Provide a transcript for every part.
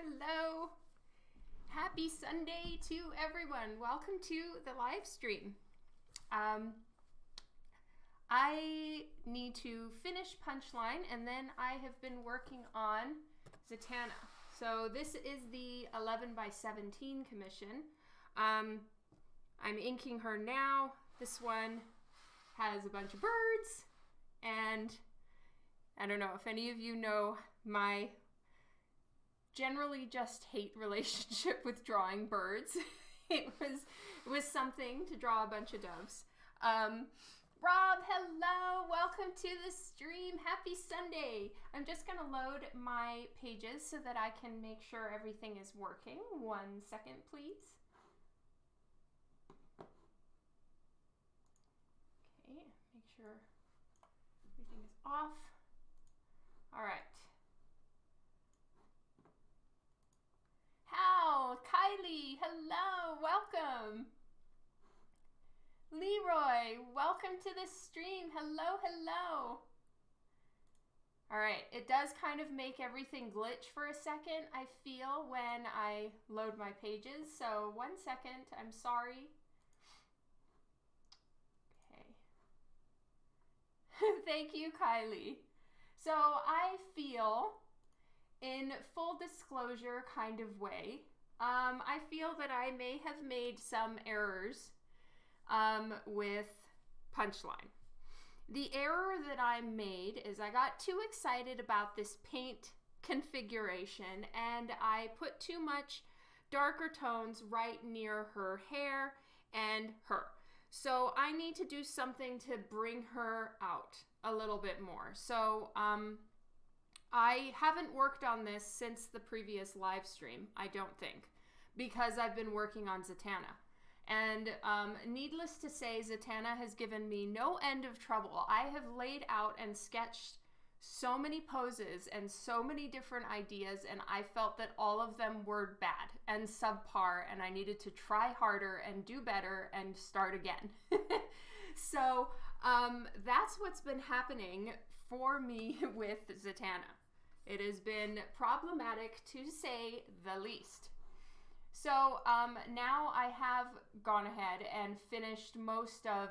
Hello. Happy Sunday to everyone. Welcome to the live stream. I need to finish Punchline, and then I have been working on Zatanna. So this is the 11x17 commission. I'm inking her now. This one has a bunch of birds, and I don't know if any of you know my generally just hate relationship with drawing birds. It was something to draw a bunch of doves. Rob, hello, welcome to the stream. Happy Sunday. I'm just gonna load my pages so that I can make sure everything is working. 1 second, please. Okay, make sure everything is off. All right. Hal, Kylie, hello, welcome. Leroy, welcome to the stream. Hello, hello. All right, it does kind of make everything glitch for a second, I feel, when I load my pages. So 1 second, I'm sorry. Okay. Thank you, Kylie. So I feel, in full disclosure kind of way, I feel that I may have made some errors with Punchline. The error that I made is I got too excited about this paint configuration and I put too much darker tones right near her hair and her. So I need to do something to bring her out a little bit more. So I haven't worked on this since the previous live stream, I don't think, because I've been working on Zatanna. And needless to say, Zatanna has given me no end of trouble. I have laid out and sketched so many poses and so many different ideas, and I felt that all of them were bad and subpar, and I needed to try harder and do better and start again. So that's what's been happening for me with Zatanna. It has been problematic, to say the least. So now I have gone ahead and finished most of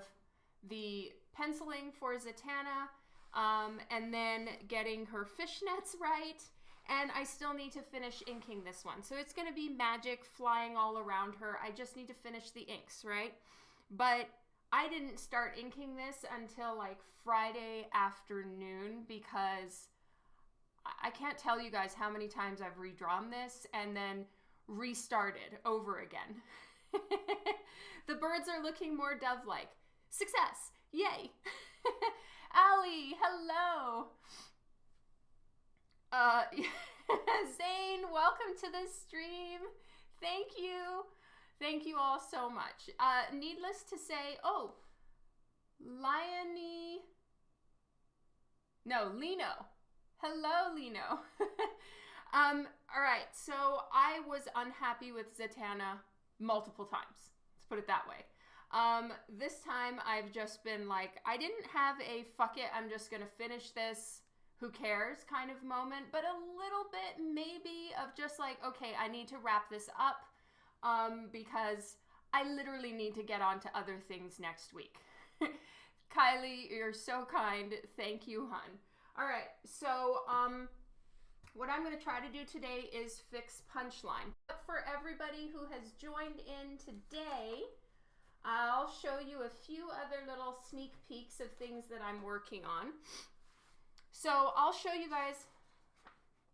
the penciling for Zatanna, and then getting her fishnets right, and I still need to finish inking this one. So it's going to be magic flying all around her. I just need to finish the inks, right? But I didn't start inking this until like Friday afternoon because I can't tell you guys how many times I've redrawn this and then restarted over again. The birds are looking more dove-like. Success! Yay! Allie, hello! Zane, welcome to the stream. Thank you. Thank you all so much. Needless to say, oh, Lino. Hello, Lino. All right, so I was unhappy with Zatanna multiple times. Let's put it that way. This time I've just been like, I didn't have a fuck it, I'm just gonna finish this, who cares kind of moment, but a little bit maybe of just like, okay, I need to wrap this up because I literally need to get on to other things next week. Kylie, you're so kind. Thank you, hun. All right, so what I'm going to try to do today is fix Punchline. But for everybody who has joined in today, I'll show you a few other little sneak peeks of things that I'm working on. So I'll show you guys,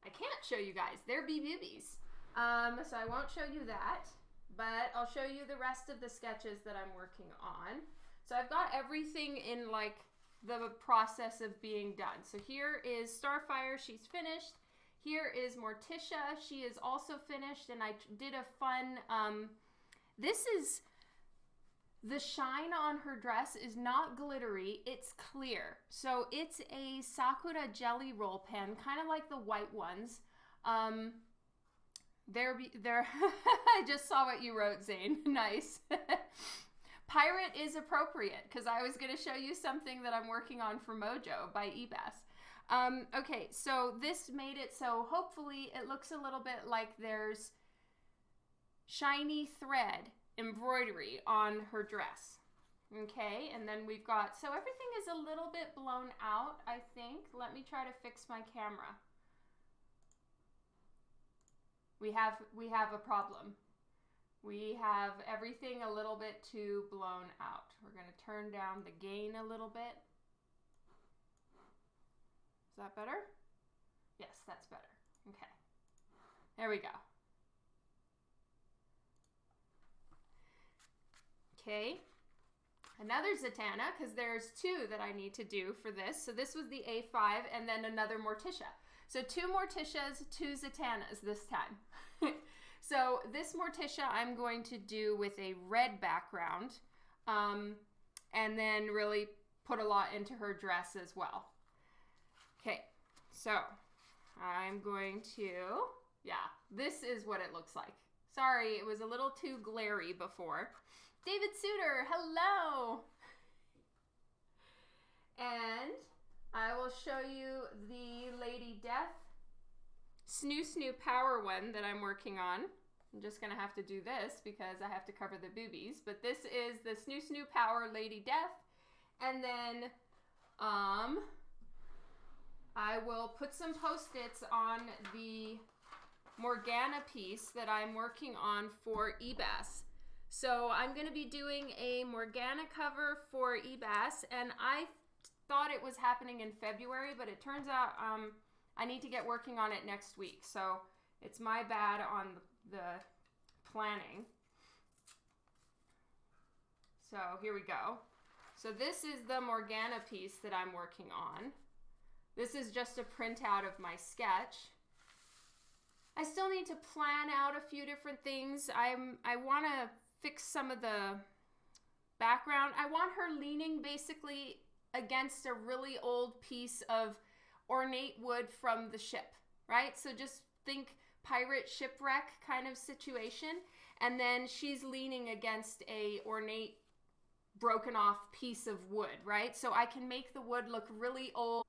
I can't show you guys, they're boobies. So I won't show you that, but I'll show you the rest of the sketches that I'm working on. So I've got everything in like the process of being done. So here is Starfire, she's finished. Here is Morticia, she is also finished, and I did a fun, this is, the shine on her dress is not glittery, it's clear. So it's a Sakura jelly roll pen, kind of like the white ones. I just saw what you wrote, Zane, nice. Pirate is appropriate, because I was going to show you something that I'm working on for Mojo by Ebas. Okay, so this made it so hopefully it looks a little bit like there's shiny thread embroidery on her dress. Okay, and then we've got, so everything is a little bit blown out, I think. Let me try to fix my camera. We have a problem. We have everything a little bit too blown out. We're going to turn down the gain a little bit. Is that better? Yes, that's better. Okay. There we go. Okay. Another Zatanna, because there's two that I need to do for this. So this was the A5 and then another Morticia. So 2 Morticias, 2 Zatannas this time. So this Morticia I'm going to do with a red background, and then really put a lot into her dress as well. Okay, so I'm going to, yeah, this is what it looks like. Sorry, it was a little too glary before. David Suter, hello! And I will show you the Lady Death Snoo Power one that I'm working on. I'm just going to have to do this because I have to cover the boobies. But this is the Snoo Power Lady Death. And then I will put some Post-its on the Morgana piece that I'm working on for eBass. So I'm going to be doing a Morgana cover for eBass, and I thought it was happening in February, but it turns out I need to get working on it next week. So it's my bad on the planning. So here we go. So this is the Morgana piece that I'm working on. This is just a printout of my sketch. I still need to plan out a few different things. I want to fix some of the background. I want her leaning basically against a really old piece of ornate wood from the ship, right? So just think pirate shipwreck kind of situation, and then she's leaning against a ornate broken off piece of wood, right? So I can make the wood look really old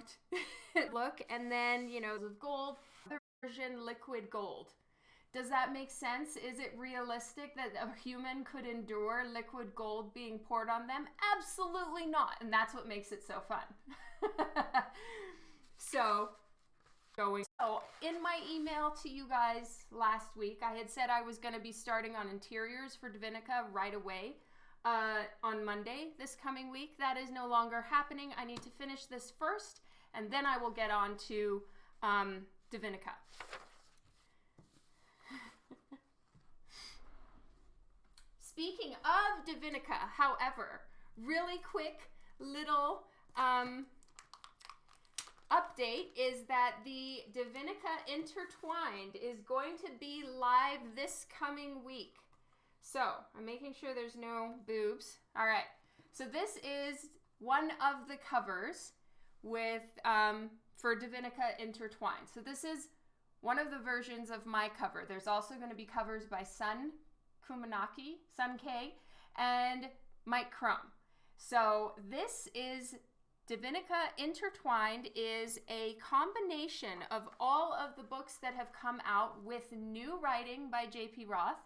look, and then, you know, with gold, the version liquid gold. Does that make sense? Is it realistic that a human could endure liquid gold being poured on them? Absolutely not. And that's what makes it so fun. So in my email to you guys last week, I had said I was going to be starting on interiors for Divinica right away on Monday this coming week. That is no longer happening. I need to finish this first, and then I will get on to Divinica. Speaking of Divinica, however, really quick little update is that the Divinica Intertwined is going to be live this coming week. So I'm making sure there's no boobs. All right. So this is one of the covers with for Divinica Intertwined. So this is one of the versions of my cover. There's also going to be covers by Sun K, and Mike Crumb. So this is Divinica Intertwined is a combination of all of the books that have come out with new writing by J.P. Roth,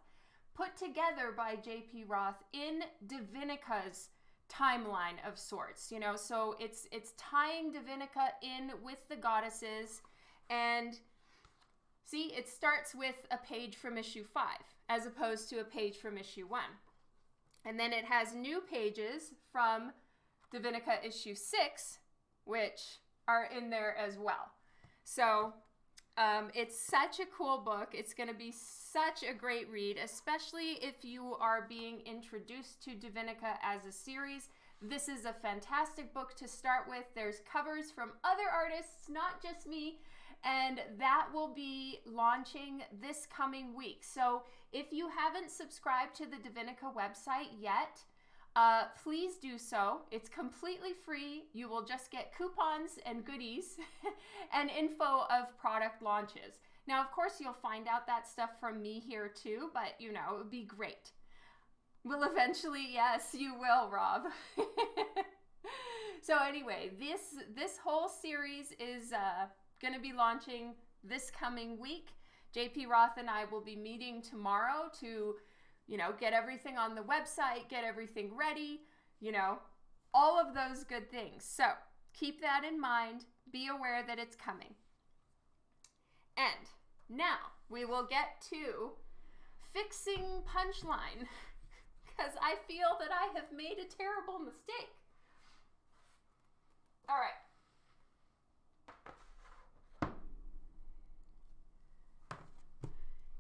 put together by J.P. Roth in Divinica's timeline of sorts, you know, so it's tying Divinica in with the goddesses, and see, it starts with a page from issue 5 as opposed to a page from issue 1. And then it has new pages from Divinica issue 6, which are in there as well. So it's such a cool book. It's going to be such a great read, especially if you are being introduced to Divinica as a series. This is a fantastic book to start with. There's covers from other artists, not just me, and that will be launching this coming week. So if you haven't subscribed to the Divinica website yet, please do so. It's completely free. You will just get coupons and goodies and info of product launches. Now, of course, you'll find out that stuff from me here too, but you know, it would be great. Will eventually, yes, you will, Rob. So anyway, this whole series is going to be launching this coming week. JP Roth and I will be meeting tomorrow to, get everything on the website, get everything ready, all of those good things. So keep that in mind. Be aware that it's coming. And now we will get to fixing Punchline, because I feel that I have made a terrible mistake. All right.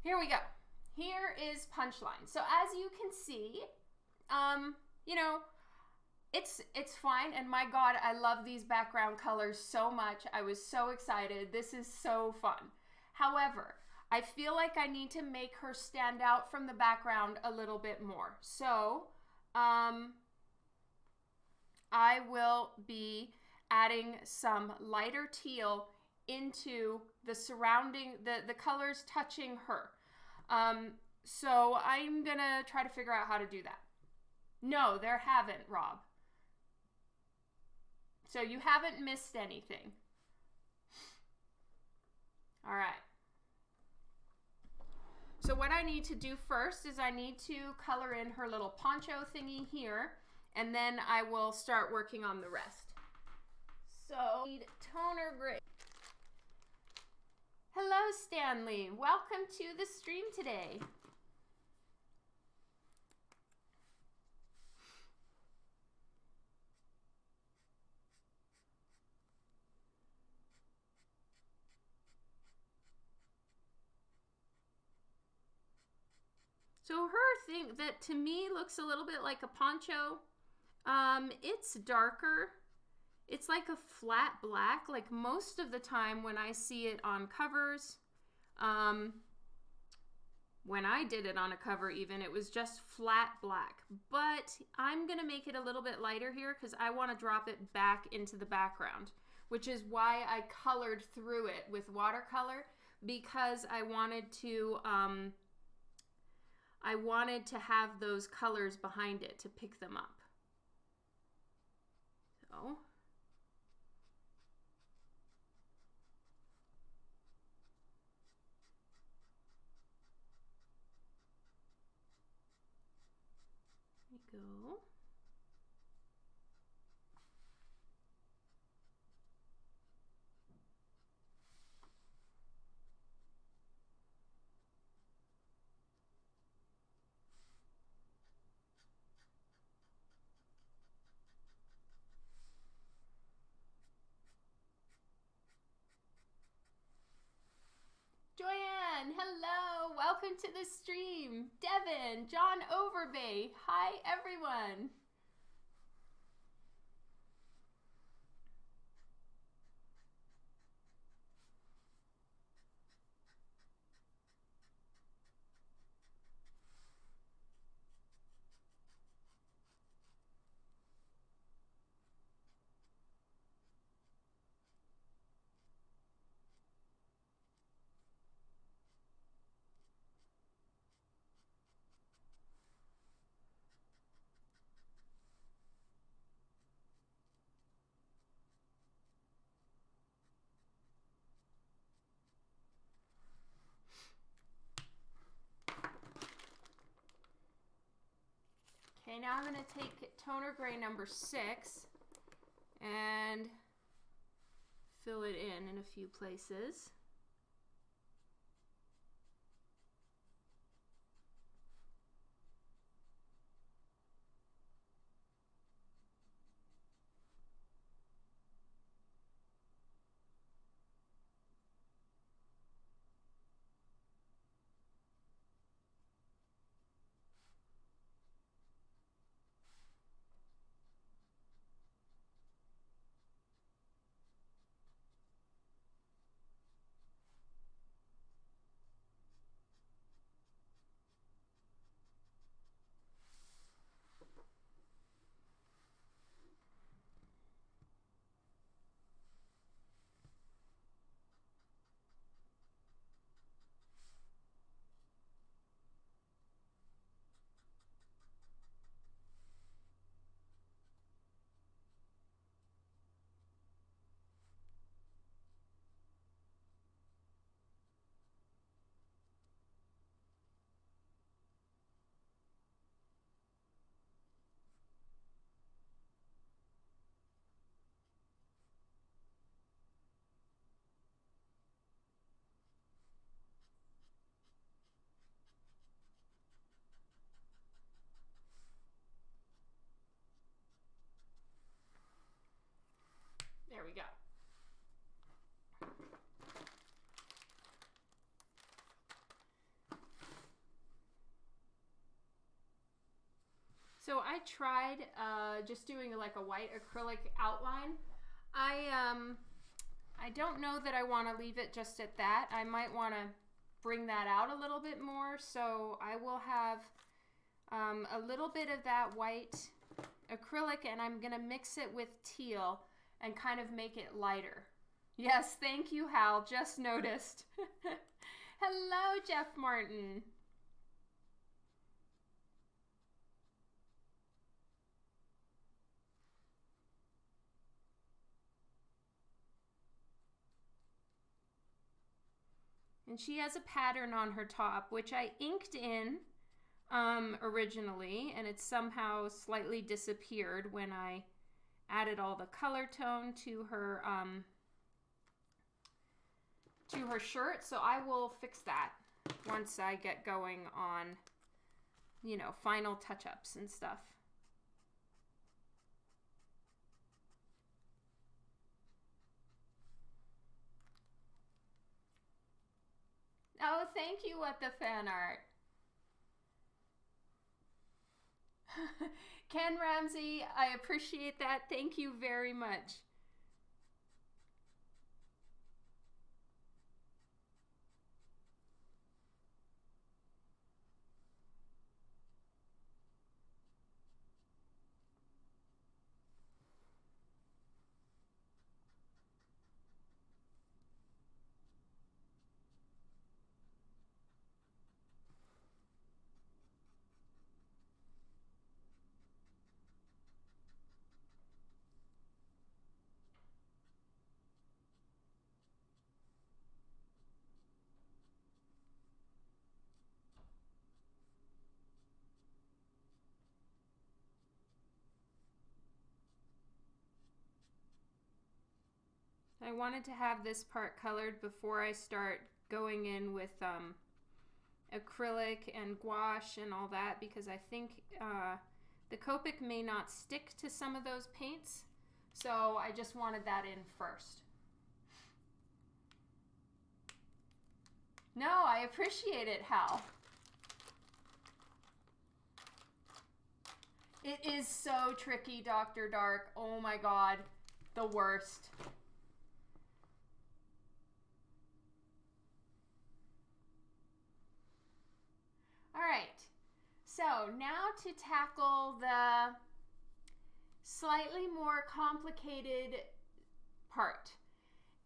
Here we go. Here is Punchline. So as you can see, it's fine. And my God, I love these background colors so much. I was so excited. This is so fun. However, I feel like I need to make her stand out from the background a little bit more. So, I will be adding some lighter teal into the surrounding, the colors touching her. So I'm gonna try to figure out how to do that. No, there haven't, Rob. So you haven't missed anything. All right. So what I need to do first is I need to color in her little poncho thingy here, and then I will start working on the rest. So, I need toner gray. Hello, Stanley. Welcome to the stream today. So her thing that to me looks a little bit like a poncho, it's darker. It's like a flat black, like most of the time when I see it on covers. When I did it on a cover even, it was just flat black. But I'm going to make it a little bit lighter here because I want to drop it back into the background, which is why I colored through it with watercolor, because I wanted to have those colors behind it to pick them up. So there we go. Joanne, hello, welcome to the stream. Devin, John Overbay, hi everyone. Okay, now I'm going to take toner gray number 6 and fill it in a few places. So I tried just doing like a white acrylic outline. I don't know that I want to leave it just at that. I might want to bring that out a little bit more. So I will have a little bit of that white acrylic, and I'm going to mix it with teal and kind of make it lighter. Yes, thank you, Hal. Just noticed. Hello, Jeff Martin. And she has a pattern on her top, which I inked in originally, and it somehow slightly disappeared when I added all the color tone to her shirt. So I will fix that once I get going on, you know, final touch-ups and stuff. Oh, thank you, What the Fan Art. Ken Ramsey, I appreciate that. Thank you very much. I wanted to have this part colored before I start going in with acrylic and gouache and all that, because I think the Copic may not stick to some of those paints. So I just wanted that in first. No, I appreciate it, Hal. It is so tricky, Dr. Dark. Oh my god, the worst. All right, so now to tackle the slightly more complicated part.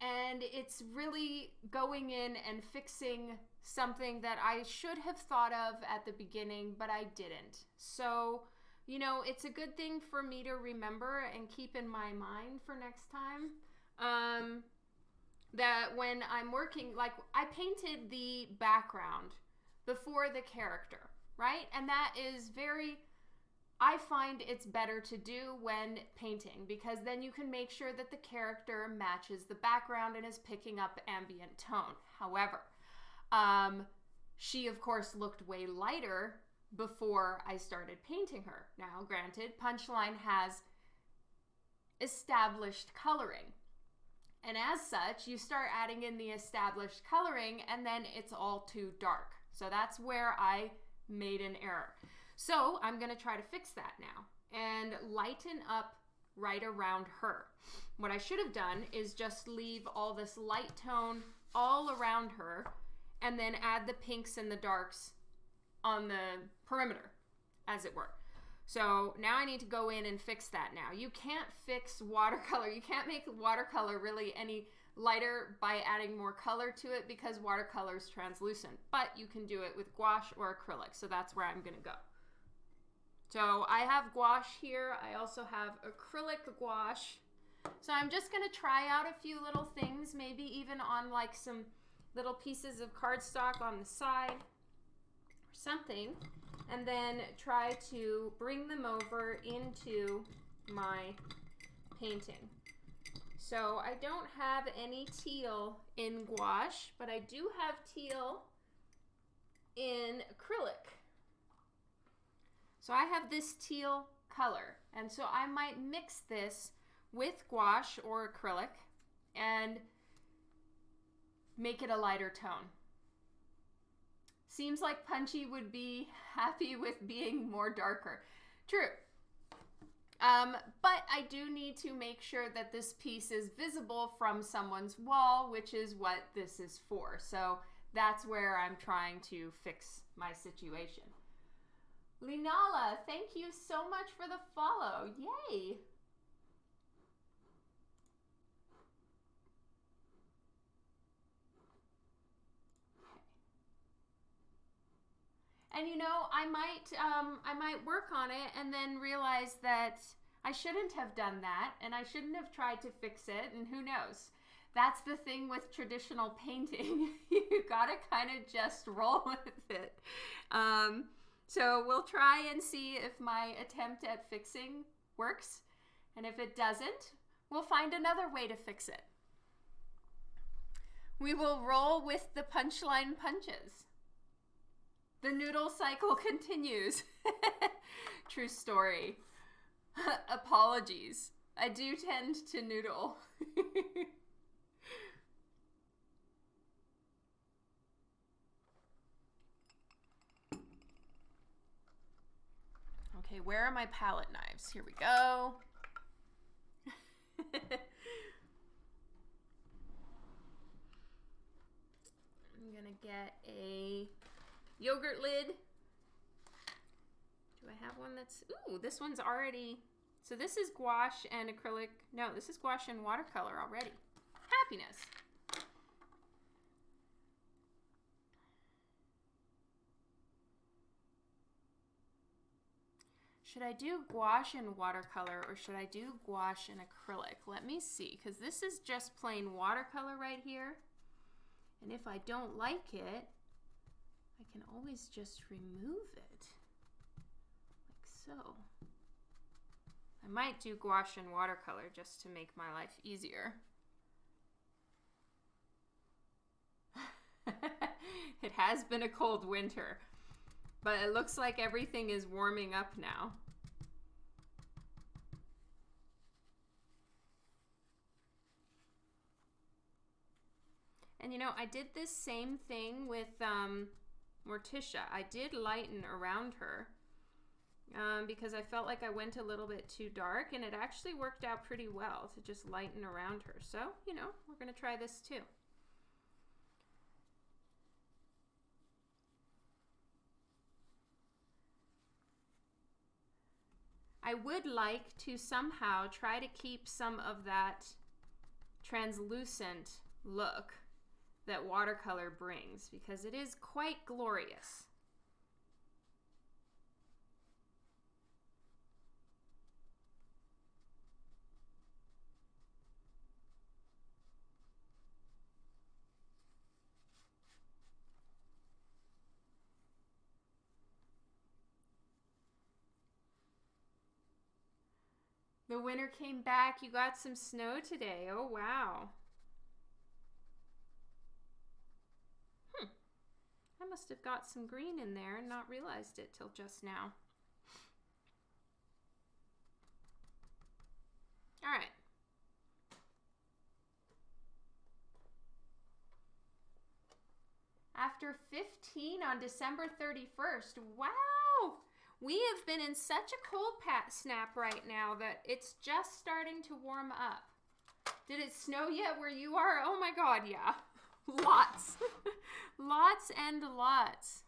And it's really going in and fixing something that I should have thought of at the beginning, but I didn't. So, you know, it's a good thing for me to remember and keep in my mind for next time. That when I'm working, like I painted the background before the character, right? And that is I find it's better to do when painting, because then you can make sure that the character matches the background and is picking up ambient tone. However, she of course looked way lighter before I started painting her. Now, granted, Punchline has established coloring. And as such, you start adding in the established coloring and then it's all too dark. So that's where I made an error. So I'm going to try to fix that now and lighten up right around her. What I should have done is just leave all this light tone all around her and then add the pinks and the darks on the perimeter, as it were. So now I need to go in and fix that now. You can't fix watercolor. You can't make watercolor really any lighter by adding more color to it, because watercolor is translucent. But you can do it with gouache or acrylic. So that's where I'm going to go. So I have gouache here. I also have acrylic gouache. So I'm just going to try out a few little things, maybe even on like some little pieces of cardstock on the side or something, and then try to bring them over into my painting. So I don't have any teal in gouache, but I do have teal in acrylic. So I have this teal color, and so I might mix this with gouache or acrylic and make it a lighter tone. Seems like Punchy would be happy with being more darker. True. But I do need to make sure that this piece is visible from someone's wall, which is what this is for. So that's where I'm trying to fix my situation. Linala, thank you so much for the follow. Yay! And you know, I might work on it and then realize that I shouldn't have done that and I shouldn't have tried to fix it, and who knows. That's the thing with traditional painting. You gotta kind of just roll with it. So we'll try and see if my attempt at fixing works. And if it doesn't, we'll find another way to fix it. We will roll with the punchline punches. The noodle cycle continues. True story. Apologies. I do tend to noodle. Okay, where are my palette knives? Here we go. I'm gonna get a yogurt lid. Do I have one that's, ooh, this one's already, so this is gouache and acrylic. No, this is gouache and watercolor already. Happiness. Should I do gouache and watercolor or should I do gouache and acrylic? Let me see, because this is just plain watercolor right here. And if I don't like it, I can always just remove it, like so. I might do gouache and watercolor just to make my life easier. It has been a cold winter, but it looks like everything is warming up now. And you know, I did this same thing with Morticia. I did lighten around her because I felt like I went a little bit too dark, and it actually worked out pretty well to just lighten around her. So, you know, we're going to try this too. I would like to somehow try to keep some of that translucent look that watercolor brings, because it is quite glorious. The winter came back. You got some snow today. Oh, wow. I must have got some green in there and not realized it till just now. All right. After 15 on December 31st. Wow! We have been in such a cold snap right now that it's just starting to warm up. Did it snow yet where you are? Oh my God, yeah. Lots. Lots and lots.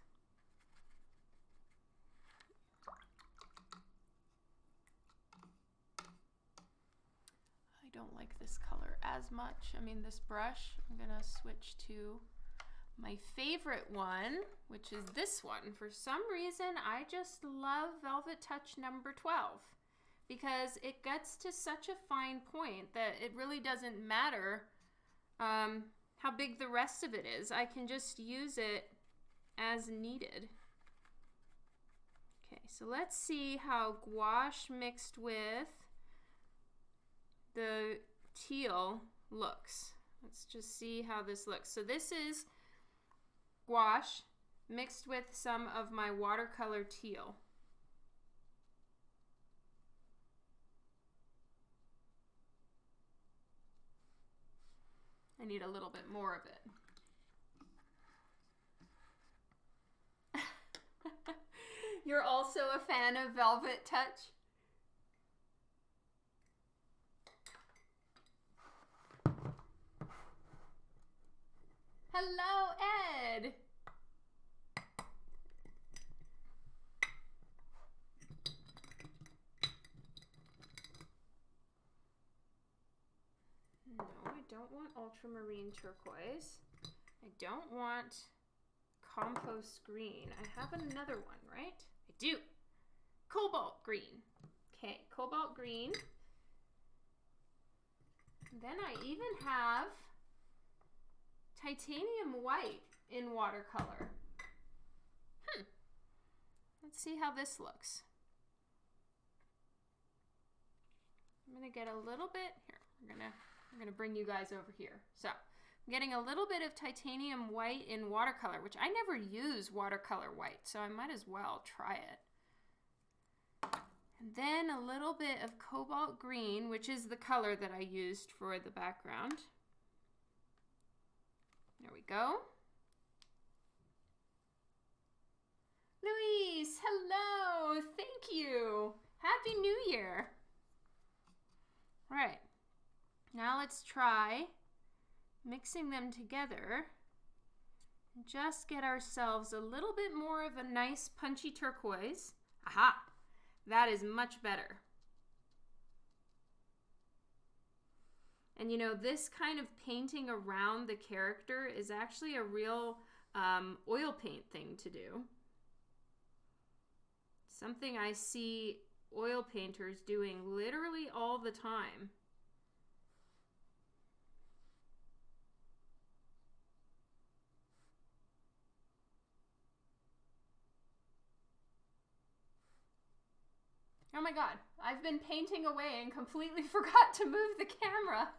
I don't like this color as much. I mean, this brush, I'm gonna switch to my favorite one, which is this one. For some reason, I just love Velvet Touch number 12 because it gets to such a fine point that it really doesn't matter how big the rest of it is. I can just use it as needed. Okay, so let's see how gouache mixed with the teal looks. Let's just see how this looks. So this is gouache mixed with some of my watercolor teal. I need a little bit more of it. You're also a fan of Velvet Touch? Hello, Ed. No, I don't want ultramarine turquoise. I don't want compost green. I have another one, right? I do. Cobalt green. Okay, cobalt green. Then I even have titanium white in watercolor. Let's see how this looks. I'm gonna get a little bit here. I'm gonna bring you guys over here. So I'm getting a little bit of titanium white in watercolor, which I never use watercolor white, so I might as well try it. And then a little bit of cobalt green, which is the color that I used for the background. There we go. Luis, hello, thank you. Happy New Year. All right, now let's try mixing them together and just get ourselves a little bit more of a nice punchy turquoise. Aha, that is much better. And you know, this kind of painting around the character is actually a real oil paint thing to do. Something I see oil painters doing literally all the time. Oh my God, I've been painting away and completely forgot to move the camera.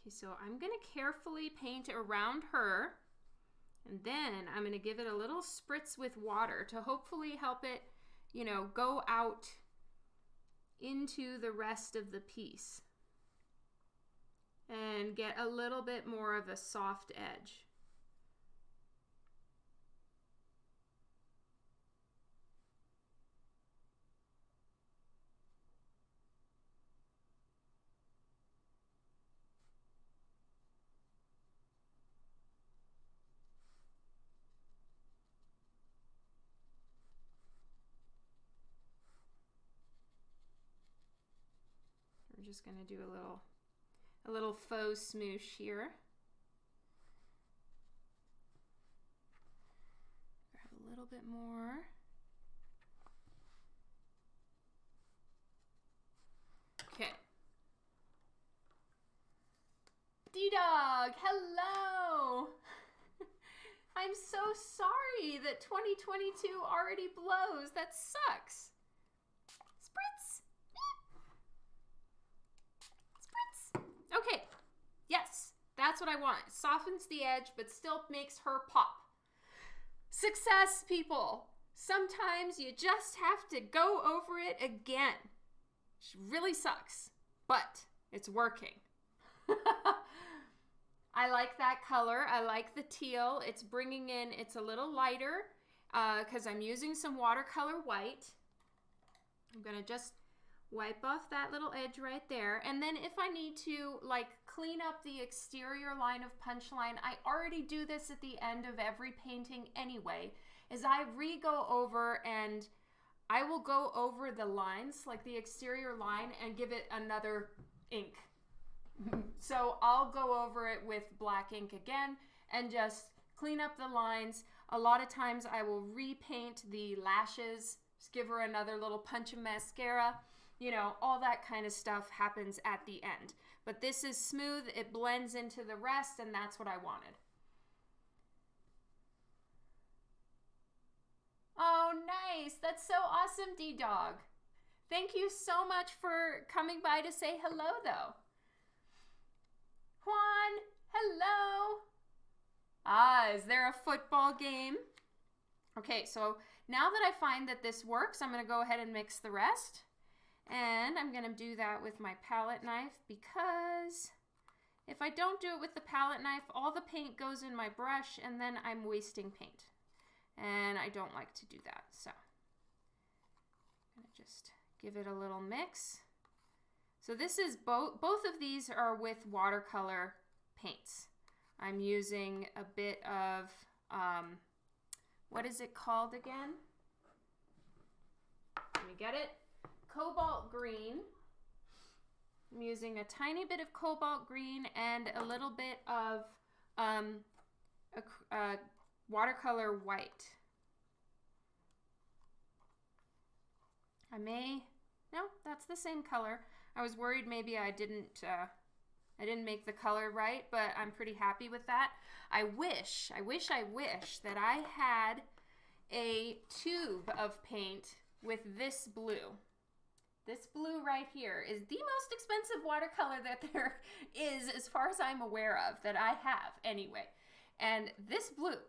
Okay, so I'm gonna carefully paint around her, and then I'm gonna give it a little spritz with water to hopefully help it, you know, go out into the rest of the piece and get a little bit more of a soft edge. We're just gonna do a little faux smoosh here. Grab a little bit more. Okay. D-Dog, hello! I'm so sorry that 2022 already blows. That sucks. Spritz! Spritz! Okay, yes, that's what I want. It softens the edge, but still makes her pop. Success, people. Sometimes you just have to go over it again. It really sucks, but it's working. I like that color. I like the teal. It's bringing in, it's a little lighter because I'm using some watercolor white. I'm going to just wipe off that little edge right there. And then if I need to like clean up the exterior line of Punchline, I already do this at the end of every painting anyway, is I re-go over and I will go over the lines, like the exterior line, and give it another ink. So I'll go over it with black ink again and just clean up the lines. A lot of times I will repaint the lashes, just give her another little punch of mascara. You know, all that kind of stuff happens at the end. But this is smooth, it blends into the rest, and that's what I wanted. Oh, nice. That's so awesome, D-Dog. Thank you so much for coming by to say hello, though. Juan, hello. Ah, is there a football game? Okay, so now that I find that this works, I'm going to go ahead and mix the rest. And I'm going to do that with my palette knife because if I don't do it with the palette knife, all the paint goes in my brush and then I'm wasting paint. And I don't like to do that. So I'm going to just give it a little mix. So this is both of these are with watercolor paints. I'm using a bit of, what is it called again? Let me get it. Cobalt green. I'm using a tiny bit of cobalt green and a little bit of watercolor white. No, that's the same color. I was worried maybe I didn't make the color right, but I'm pretty happy with that. I wish that I had a tube of paint with this blue. This blue right here is the most expensive watercolor that there is, as far as I'm aware of, that I have anyway. And this blue,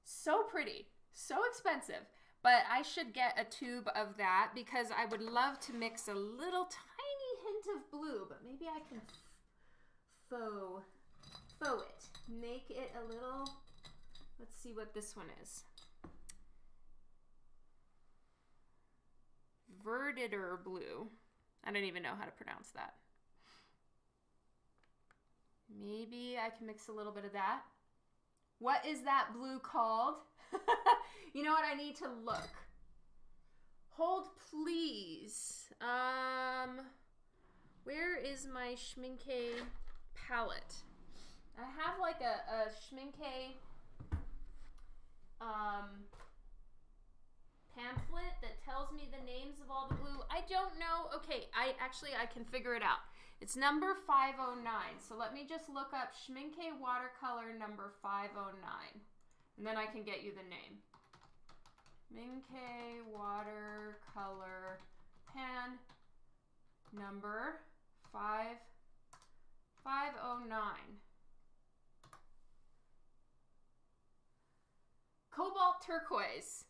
so pretty, so expensive, but I should get a tube of that because I would love to mix a little tiny hint of blue, but maybe I can faux it. Make it a little, let's see what this one is. Verditer blue. I don't even know how to pronounce that. Maybe I can mix a little bit of that. What is that blue called? You know what? I need to look. Hold please. Where is my Schmincke palette? I have like a Schmincke pamphlet that tells me the names of all the blue. I don't know. Okay, I can figure it out. It's number 509. So let me just look up Schmincke watercolor number 509. And then I can get you the name. Schmincke watercolor pan number 509. Cobalt turquoise.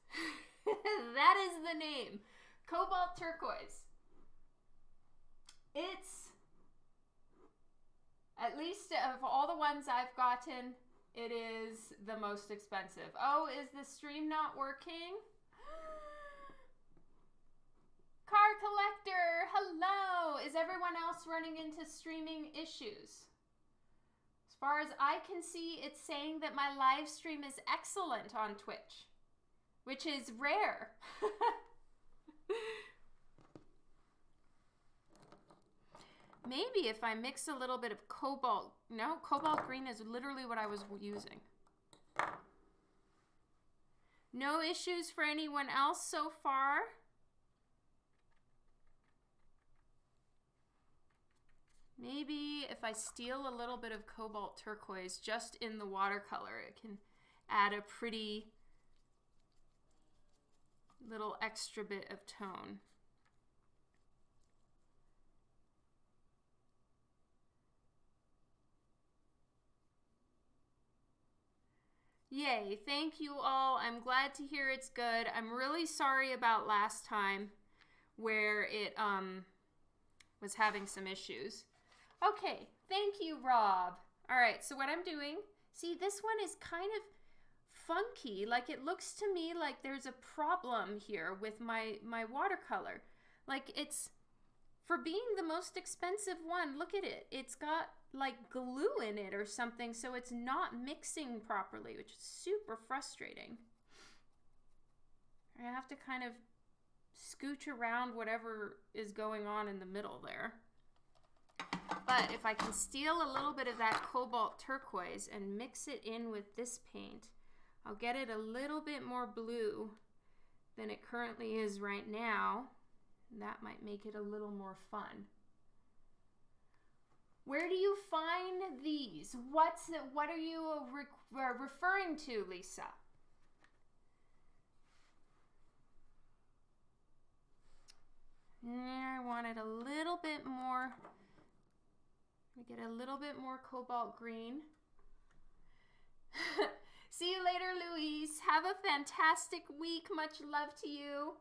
That is the name. Cobalt turquoise. It's, at least of all the ones I've gotten, it is the most expensive. Oh, is the stream not working? Car collector, hello. Is everyone else running into streaming issues? As far as I can see, it's saying that my live stream is excellent on Twitch, which is rare. Maybe if I mix a little bit of cobalt. No, cobalt green is literally what I was using. No issues for anyone else so far? Maybe if I steal a little bit of cobalt turquoise just in the watercolor, it can add a pretty little extra bit of tone. Yay, thank you all. I'm glad to hear it's good. I'm really sorry about last time where it was having some issues. Okay, thank you, Rob. All right, so what I'm doing, see, this one is kind of funky. Like, it looks to me like there's a problem here with my watercolor. Like, it's, for being the most expensive one, look at it. It's got like glue in it or something, so it's not mixing properly, which is super frustrating. I have to kind of scooch around whatever is going on in the middle there. But if I can steal a little bit of that cobalt turquoise and mix it in with this paint, I'll get it a little bit more blue than it currently is right now. And that might make it a little more fun. Where do you find these? What are you referring to, Lisa? I want it a little bit more. I'm gonna get a little bit more cobalt green. See you later, Louise. Have a fantastic week. Much love to you.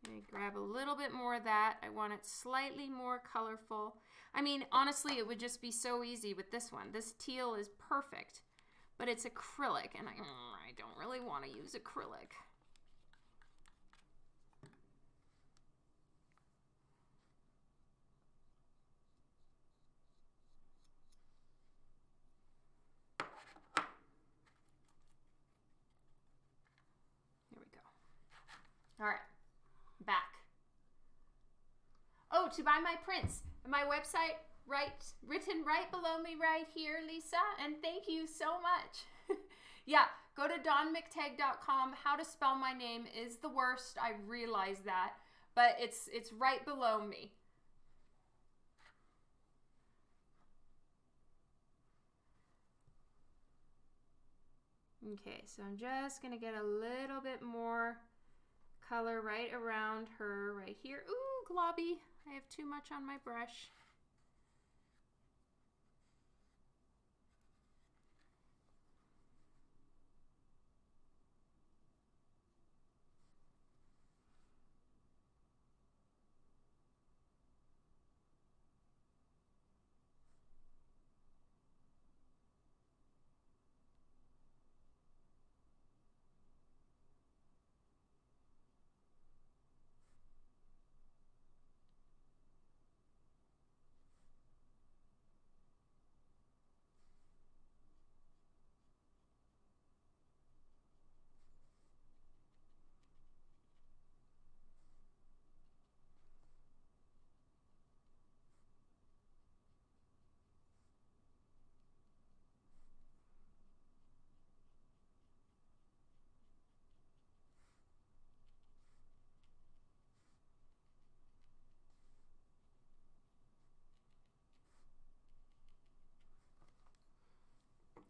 I'm going to grab a little bit more of that. I want it slightly more colorful. I mean, honestly, it would just be so easy with this one. This teal is perfect, but it's acrylic, and I don't really want to use acrylic. There we go. All right. Back. Oh, to buy my prints. My website written right below me right here, Lisa. And thank you so much. Yeah, go to dawnmctague.com. How to spell my name is the worst. I realize that. But it's right below me. Okay, so I'm just going to get a little bit more color right around her right here. Ooh, globby. I have too much on my brush.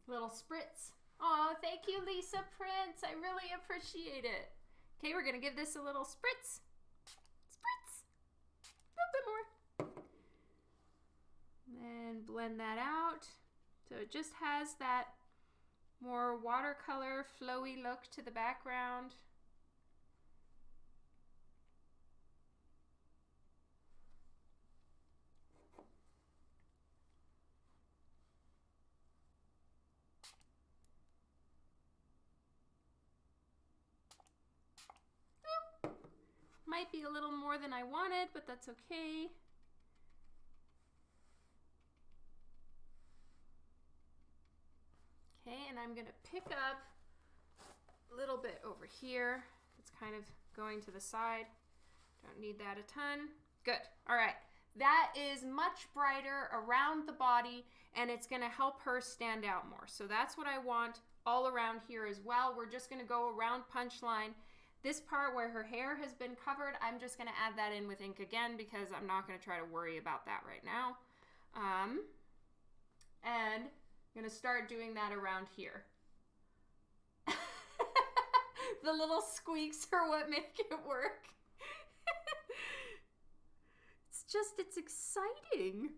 Little spritz. Oh, thank you, Lisa Prince. I really appreciate it. Okay, we're going to give this a little spritz. Spritz. A little bit more. And blend that out. So it just has that more watercolor, flowy look to the background. Might be a little more than I wanted, but that's okay. Okay, and I'm gonna pick up a little bit over here. It's kind of going to the side. Don't need that a ton. Good, all right. That is much brighter around the body, and it's gonna help her stand out more. So that's what I want all around here as well. We're just gonna go around Punchline. This part where her hair has been covered, I'm just going to add that in with ink again because I'm not going to try to worry about that right now. And I'm going to start doing that around here. The little squeaks are what make it work. It's exciting.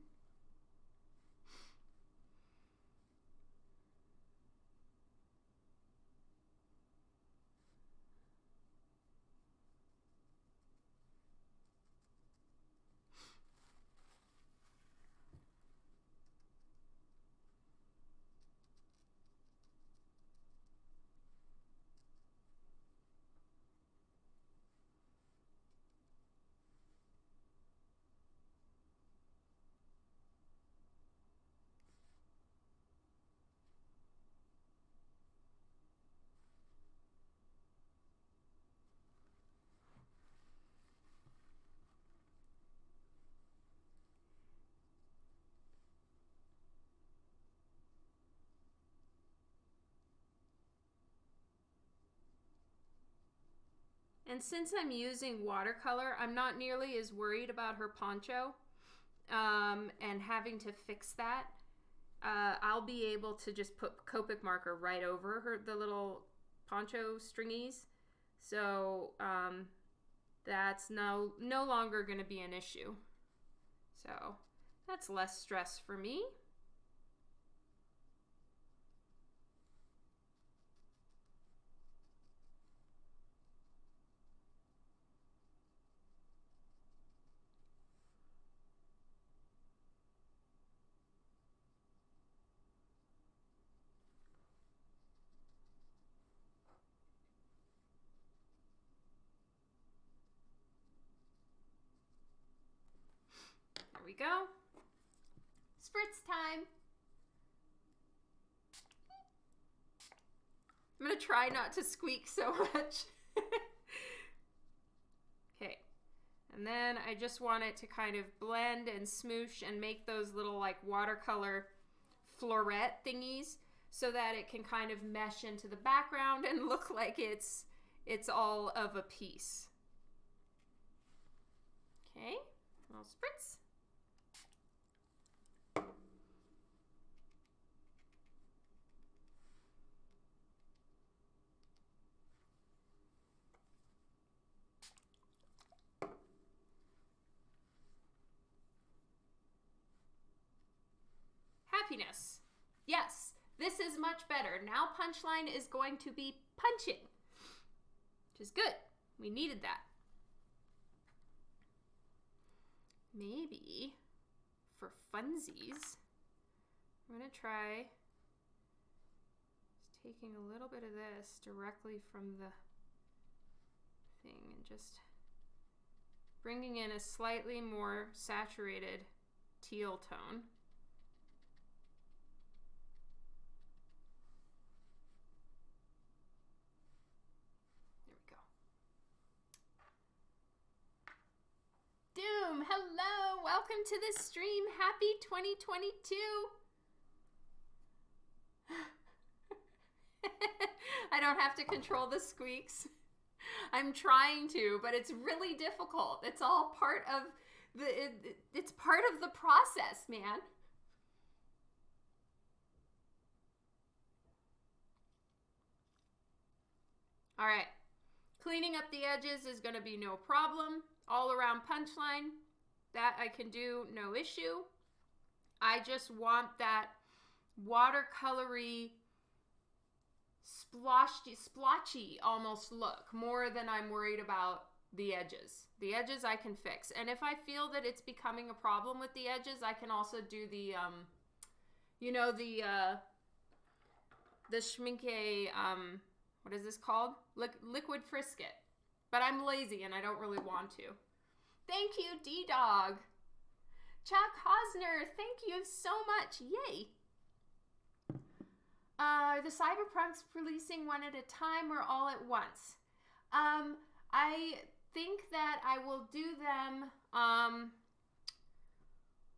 And since I'm using watercolor, I'm not nearly as worried about her poncho and having to fix that. I'll be able to just put Copic marker right over the little poncho stringies. So that's no longer going to be an issue. So that's less stress for me. we go. Spritz time. I'm going to try not to squeak so much. Okay. And then I just want it to kind of blend and smoosh and make those little like watercolor floret thingies so that it can kind of mesh into the background and look like it's all of a piece. Okay, a little spritz. Happiness. Yes, this is much better. Now Punchline is going to be punching, which is good. We needed that. Maybe for funsies, I'm going to try just taking a little bit of this directly from the thing and just bringing in a slightly more saturated teal tone. Doom, hello, welcome to the stream. Happy 2022. I don't have to control the squeaks. I'm trying to, but it's really difficult. It's all part of it's part of the process, man. All right. Cleaning up the edges is going to be no problem. All around Punchline, that I can do, no issue. I just want that watercolory, splotchy almost look, more than I'm worried about the edges. The edges I can fix. And if I feel that it's becoming a problem with the edges, I can also do the, you know, the schminke, what is this called? Liquid Frisket. But I'm lazy and I don't really want to. Thank you, D-Dog. Chuck Hosner, thank you so much. Yay. The Cyberpunks releasing one at a time or all at once? I think that I will do them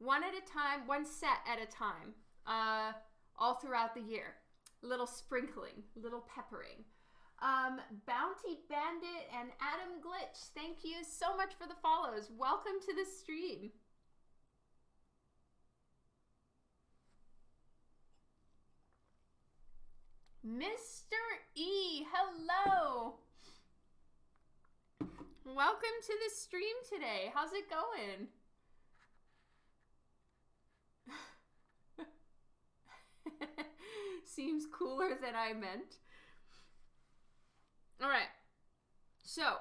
one at a time, one set at a time, all throughout the year. Little sprinkling, little peppering. Bounty Bandit and Adam Glitch, thank you so much for the follows. Welcome to the stream. Mr. E, hello. Welcome to the stream today. How's it going? Seems cooler than I meant. All right, so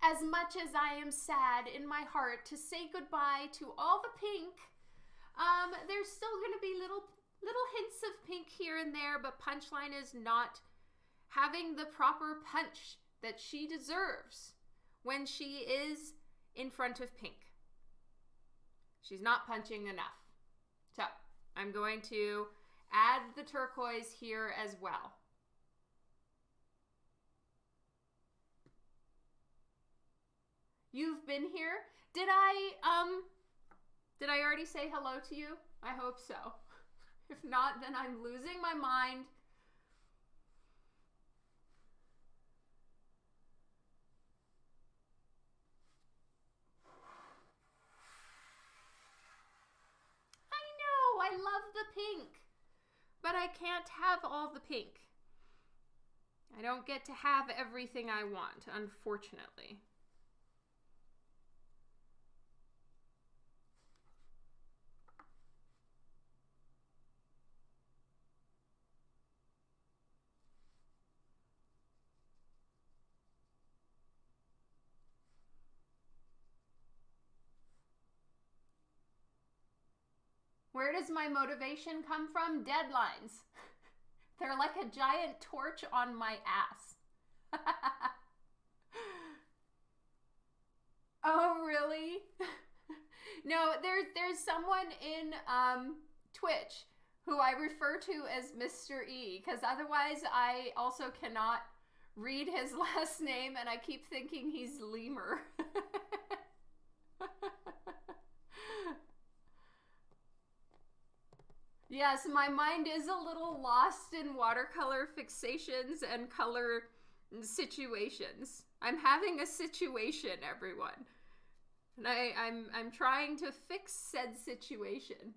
as much as I am sad in my heart to say goodbye to all the pink, there's still going to be little hints of pink here and there, but Punchline is not having the proper punch that she deserves when she is in front of pink. She's not punching enough. So I'm going to add the turquoise here as well. You've been here. Did I already say hello to you? I hope so. If not, then I'm losing my mind. I know, I love the pink, but I can't have all the pink. I don't get to have everything I want, unfortunately. Where does my motivation come from? Deadlines. They're like a giant torch on my ass. Oh, really? No, there's someone in Twitch who I refer to as Mr. E, because otherwise I also cannot read his last name, and I keep thinking he's Lemur. Yes, my mind is a little lost in watercolor fixations and color situations. I'm having a situation, everyone. And I'm trying to fix said situation.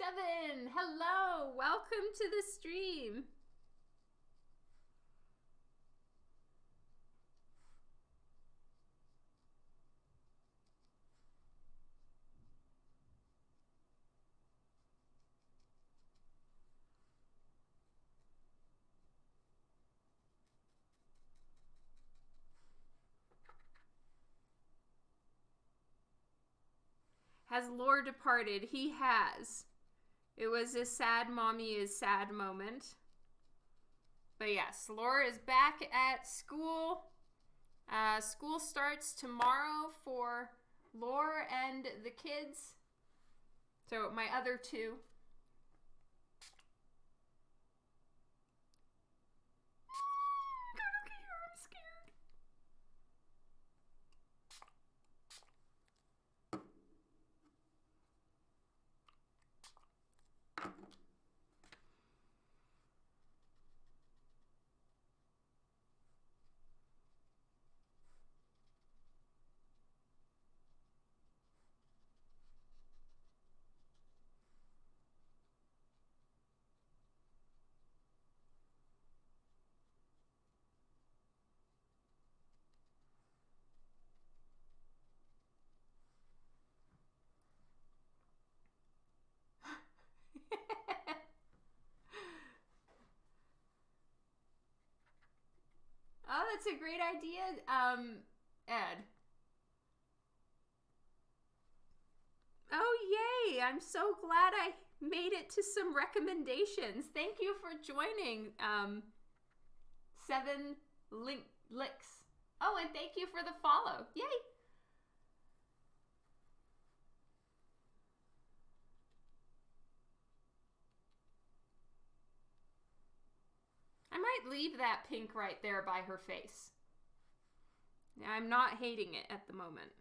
Seven, hello, welcome to the stream. Has Lore departed? He has. It was a sad mommy is sad moment. But yes, Lore is back at school. School starts tomorrow for Lore and the kids. So my other two. I'm scared. Oh, that's a great idea, Ed. Oh, yay! I'm so glad I made it to some recommendations. Thank you for joining, Seven Licks. Oh, and thank you for the follow. Yay! I might leave that pink right there by her face. I'm not hating it at the moment.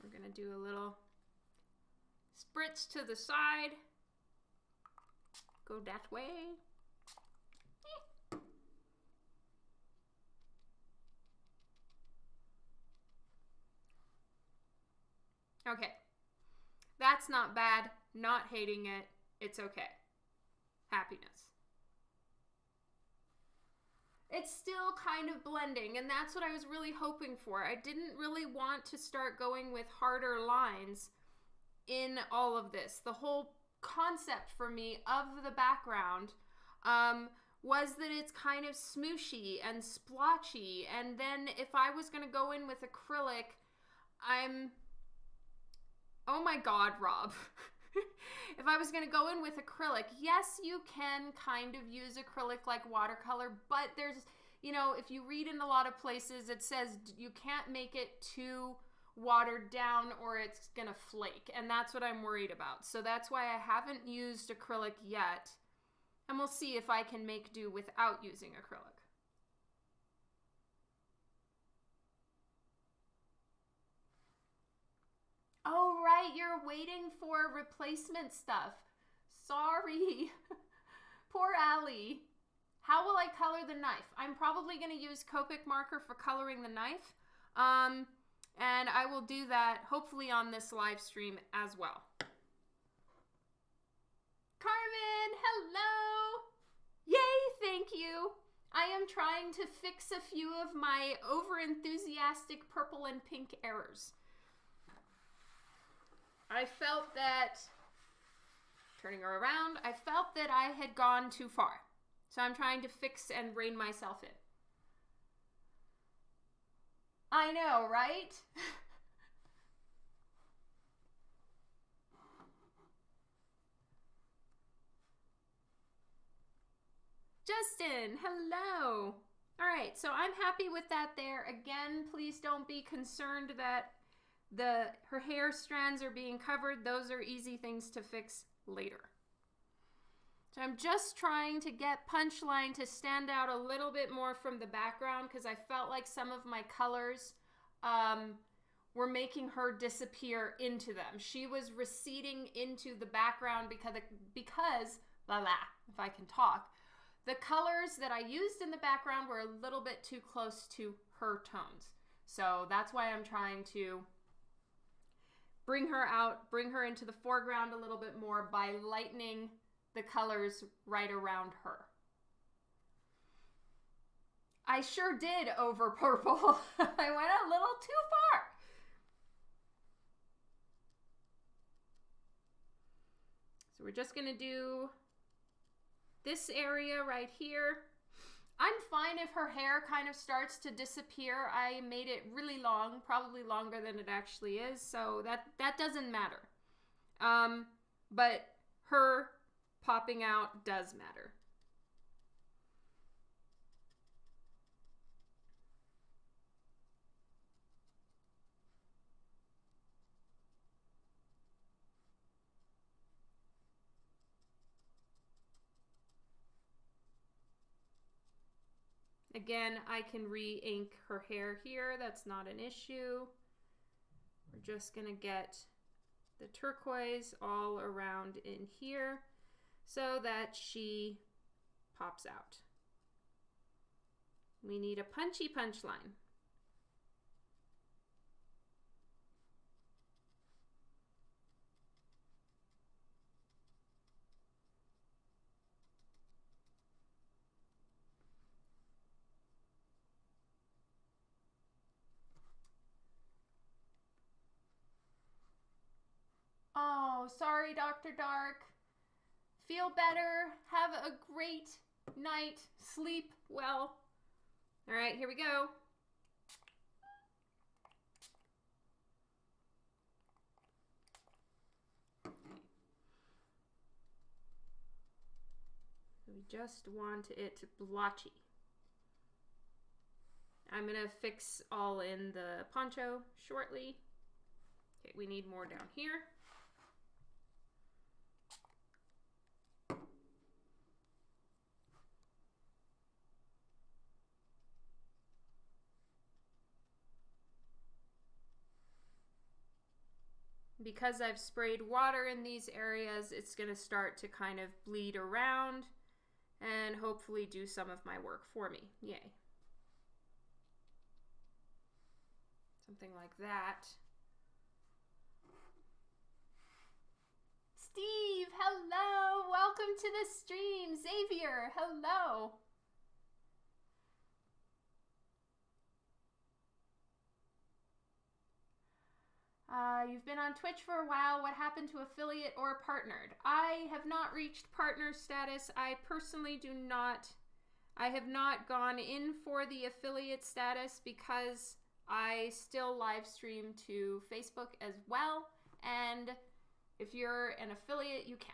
We're gonna do a little spritz to the side. Go that way. Okay. That's not bad. Not hating it. It's okay. Happiness. It's still kind of blending, and that's what I was really hoping for. I didn't really want to start going with harder lines in all of this. The whole concept for me of the background was that it's kind of smooshy and splotchy, and then if I was going to go in with acrylic, oh my god, Rob. If I was going to go in with acrylic, yes, you can kind of use acrylic like watercolor, but there's, you know, if you read in a lot of places, it says you can't make it too watered down or it's going to flake, and that's what I'm worried about. So that's why I haven't used acrylic yet, and we'll see if I can make do without using acrylic. Oh, right, you're waiting for replacement stuff. Sorry. Poor Allie. How will I color the knife? I'm probably going to use Copic marker for coloring the knife. And I will do that hopefully on this live stream as well. Carmen, hello. Yay, thank you. I am trying to fix a few of my over-enthusiastic purple and pink errors. I felt that, turning her around, I felt that I had gone too far. So I'm trying to fix and rein myself in. I know, right? Justin, hello. All right, so I'm happy with that there. Again, please don't be concerned that her hair strands are being covered. Those are easy things to fix later. So I'm just trying to get Punchline to stand out a little bit more from the background because I felt like some of my colors were making her disappear into them. She was receding into the background because if I can talk, the colors that I used in the background were a little bit too close to her tones. So that's why I'm trying to bring her out, bring her into the foreground a little bit more by lightening the colors right around her. I sure did over purple. I went a little too far. So we're just going to do this area right here. I'm fine if her hair kind of starts to disappear. I made it really long, probably longer than it actually is, so that doesn't matter. But her popping out does matter. Again, I can re-ink her hair here. That's not an issue. We're just gonna get the turquoise all around in here so that she pops out. We need a punchy punchline. Oh, sorry, Dr. Dark. Feel better. Have a great night. Sleep well. All right, here we go. We just want it blotchy. I'm going to fix all in the poncho shortly. Okay, we need more down here. Because I've sprayed water in these areas, it's going to start to kind of bleed around and hopefully do some of my work for me. Yay. Something like that. Steve, hello. Welcome to the stream. Xavier, hello. You've been on Twitch for a while. What happened to affiliate or partnered? I have not reached partner status. I personally do not. I have not gone in for the affiliate status because I still live stream to Facebook as well. And if you're an affiliate, you can't.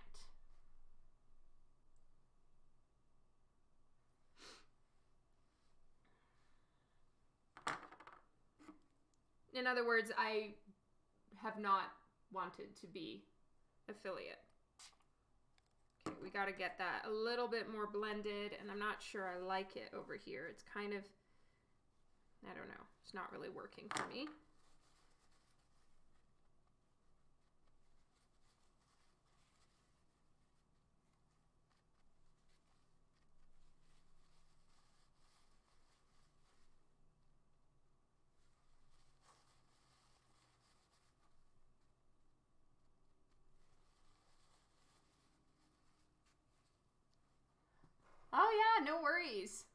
In other words, I have not wanted to be affiliate. Okay, we got to get that a little bit more blended, and I'm not sure I like it over here. It's kind of, I don't know, it's not really working for me. Oh yeah, no worries.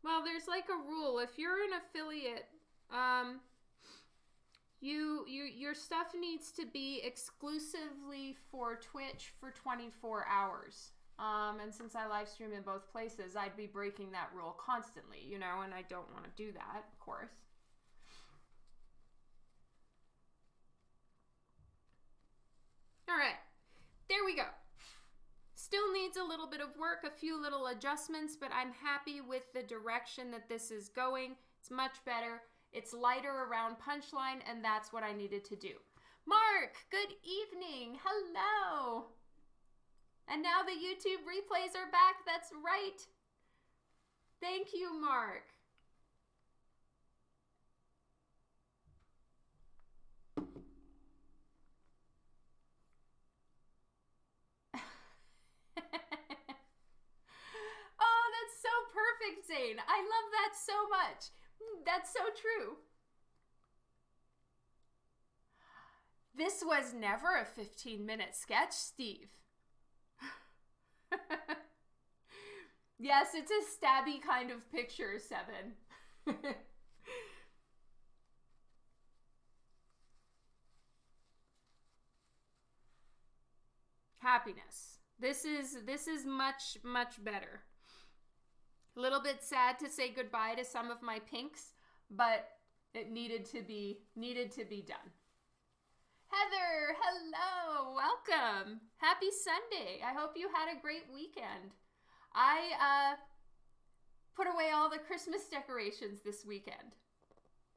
Well, there's like a rule. If you're an affiliate, your stuff needs to be exclusively for Twitch for 24 hours. And since I live stream in both places, I'd be breaking that rule constantly, you know, and I don't want to do that, of course. All right, there we go. Still needs a little bit of work, a few little adjustments, but I'm happy with the direction that this is going. It's much better. It's lighter around Punchline, and that's what I needed to do. Mark, good evening. Hello. And now the YouTube replays are back. That's right. Thank you, Mark. Oh, that's so perfect, Zane. I love that so much. That's so true. This was never a 15-minute sketch, Steve. Yes, it's a stabby kind of picture, Seven. Happiness. This is much, much better. A little bit sad to say goodbye to some of my pinks, but it needed to be done. Heather, hello, welcome. Happy Sunday. I hope you had a great weekend. I put away all the Christmas decorations this weekend.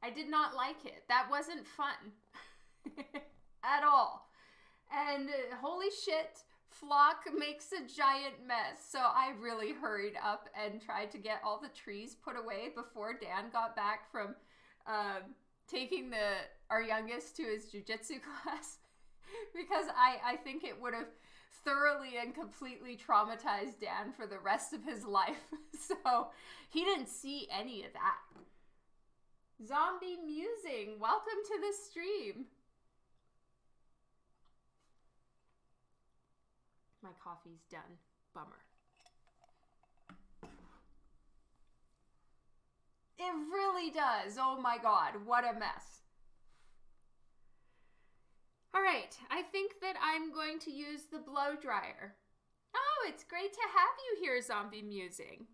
I did not like it. That wasn't fun at all. And holy shit, Flock makes a giant mess. So I really hurried up and tried to get all the trees put away before Dan got back from taking our youngest to his jiu-jitsu class. Because I think it would have thoroughly and completely traumatized Dan for the rest of his life. So he didn't see any of that. Zombie Musing, welcome to the stream. My coffee's done. Bummer. It really does. Oh my God, what a mess. All right, I think that I'm going to use the blow dryer. Oh, it's great to have you here, Zombie Musing.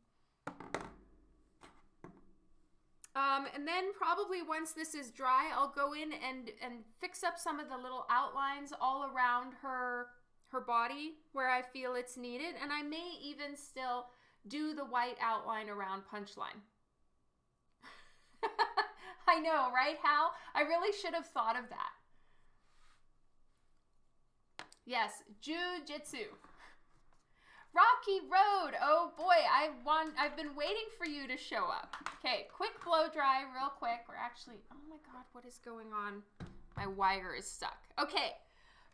And then probably once this is dry, I'll go in and fix up some of the little outlines all around her body where I feel it's needed. And I may even still do the white outline around Punchline. I know, right, Hal? I really should have thought of that. Yes, Jiu-Jitsu. Rocky Road. Oh boy, I've been waiting for you to show up. Okay, quick blow dry real quick. We're actually, oh my God, what is going on? My wire is stuck. Okay,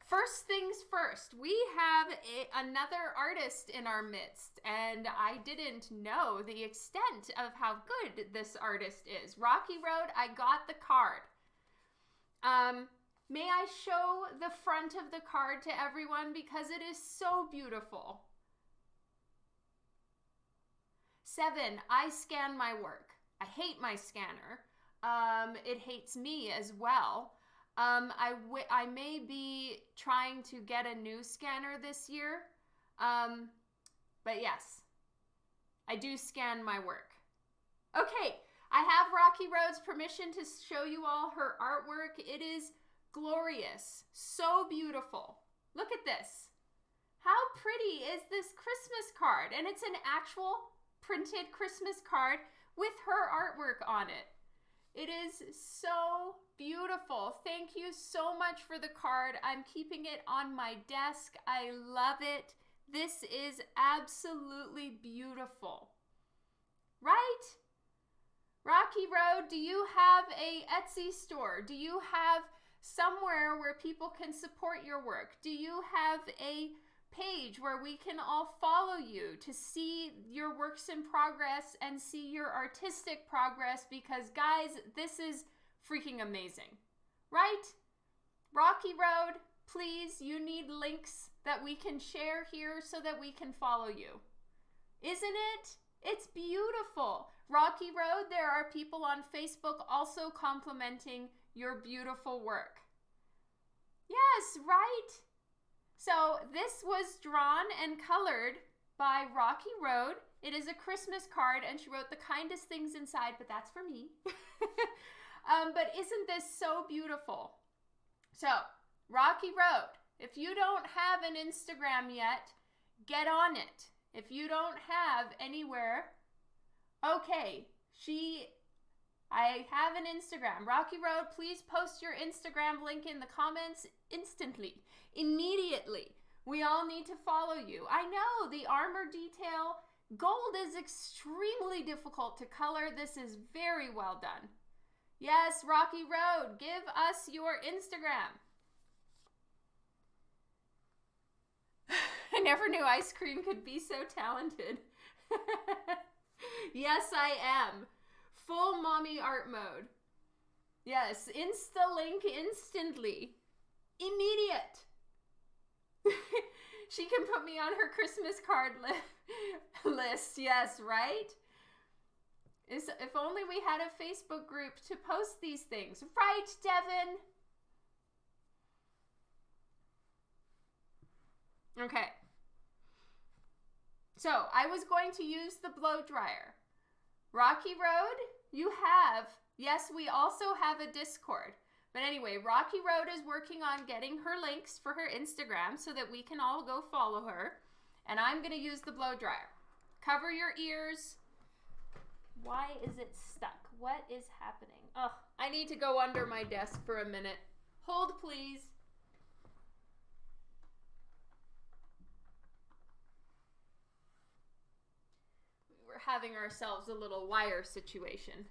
first things first. We have another artist in our midst, and I didn't know the extent of how good this artist is. Rocky Road, I got the card. May I show the front of the card to everyone because it is so beautiful. 7, I scan my work. I hate my scanner. It hates me as well. I may be trying to get a new scanner this year. But yes, I do scan my work. Okay, I have Rocky Road's permission to show you all her artwork. It is glorious. So beautiful. Look at this. How pretty is this Christmas card? And it's an actual printed Christmas card with her artwork on it. It is so beautiful. Thank you so much for the card. I'm keeping it on my desk. I love it. This is absolutely beautiful. Right? Rocky Road, do you have a Etsy store? Do you have somewhere where people can support your work? Do you have a page where we can all follow you to see your works in progress and see your artistic progress? Because guys, this is freaking amazing, right? Rocky Road, please, you need links that we can share here so that we can follow you. Isn't it? It's beautiful. Rocky Road, there are people on Facebook also complimenting your beautiful work. Yes, right? So this was drawn and colored by Rocky Road. It is a Christmas card, and she wrote the kindest things inside, but that's for me. But isn't this so beautiful? So, Rocky Road, if you don't have an Instagram yet, get on it. If you don't have anywhere, okay, I have an Instagram. Rocky Road, please post your Instagram link in the comments instantly, immediately. We all need to follow you. I know the armor detail, gold is extremely difficult to color. This is very well done. Yes, Rocky Road, give us your Instagram. I never knew ice cream could be so talented. Yes, I am. Full mommy art mode. Yes, Insta-link instantly. Immediate. She can put me on her Christmas card list. Yes, right? If only we had a Facebook group to post these things. Right, Devin? Okay. So, I was going to use the blow dryer. Rocky Road, you have, yes, we also have a Discord. But anyway, Rocky Road is working on getting her links for her Instagram so that we can all go follow her. And I'm going to use the blow dryer. Cover your ears. Why is it stuck? What is happening? Oh, I need to go under my desk for a minute. Hold, please. We're having ourselves a little wire situation.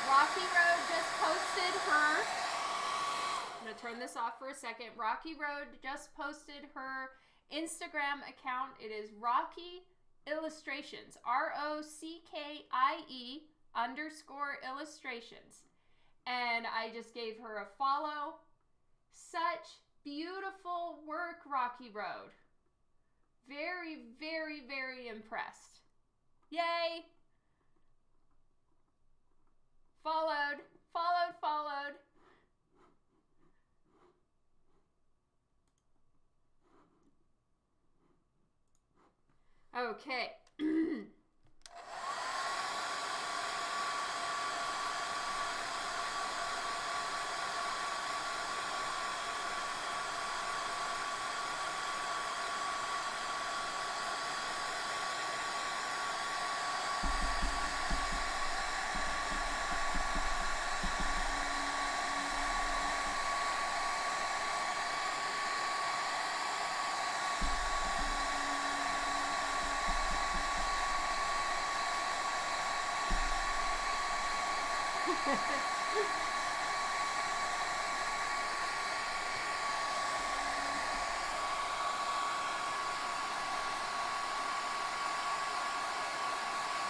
Rocky Road just posted her, I'm going to turn this off for a second. Rocky Road just posted her Instagram account. It is Rocky Illustrations, ROCKIE_illustrations. And I just gave her a follow. Such beautiful work, Rocky Road. Very, very, very impressed. Yay! Followed, followed, followed. Okay.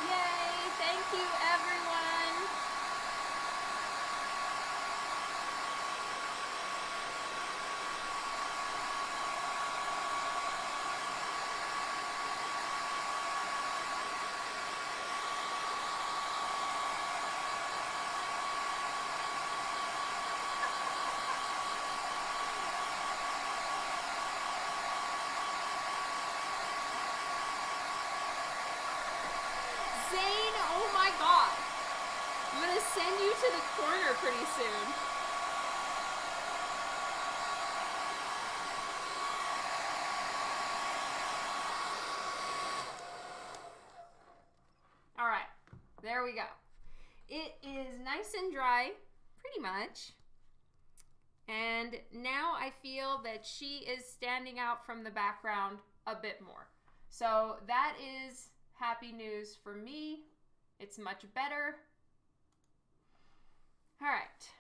Yay! Thank you, everyone. send you to the corner pretty soon. All right, there we go. It is nice and dry, pretty much. And now I feel that she is standing out from the background a bit more. So that is happy news for me. It's much better. All right.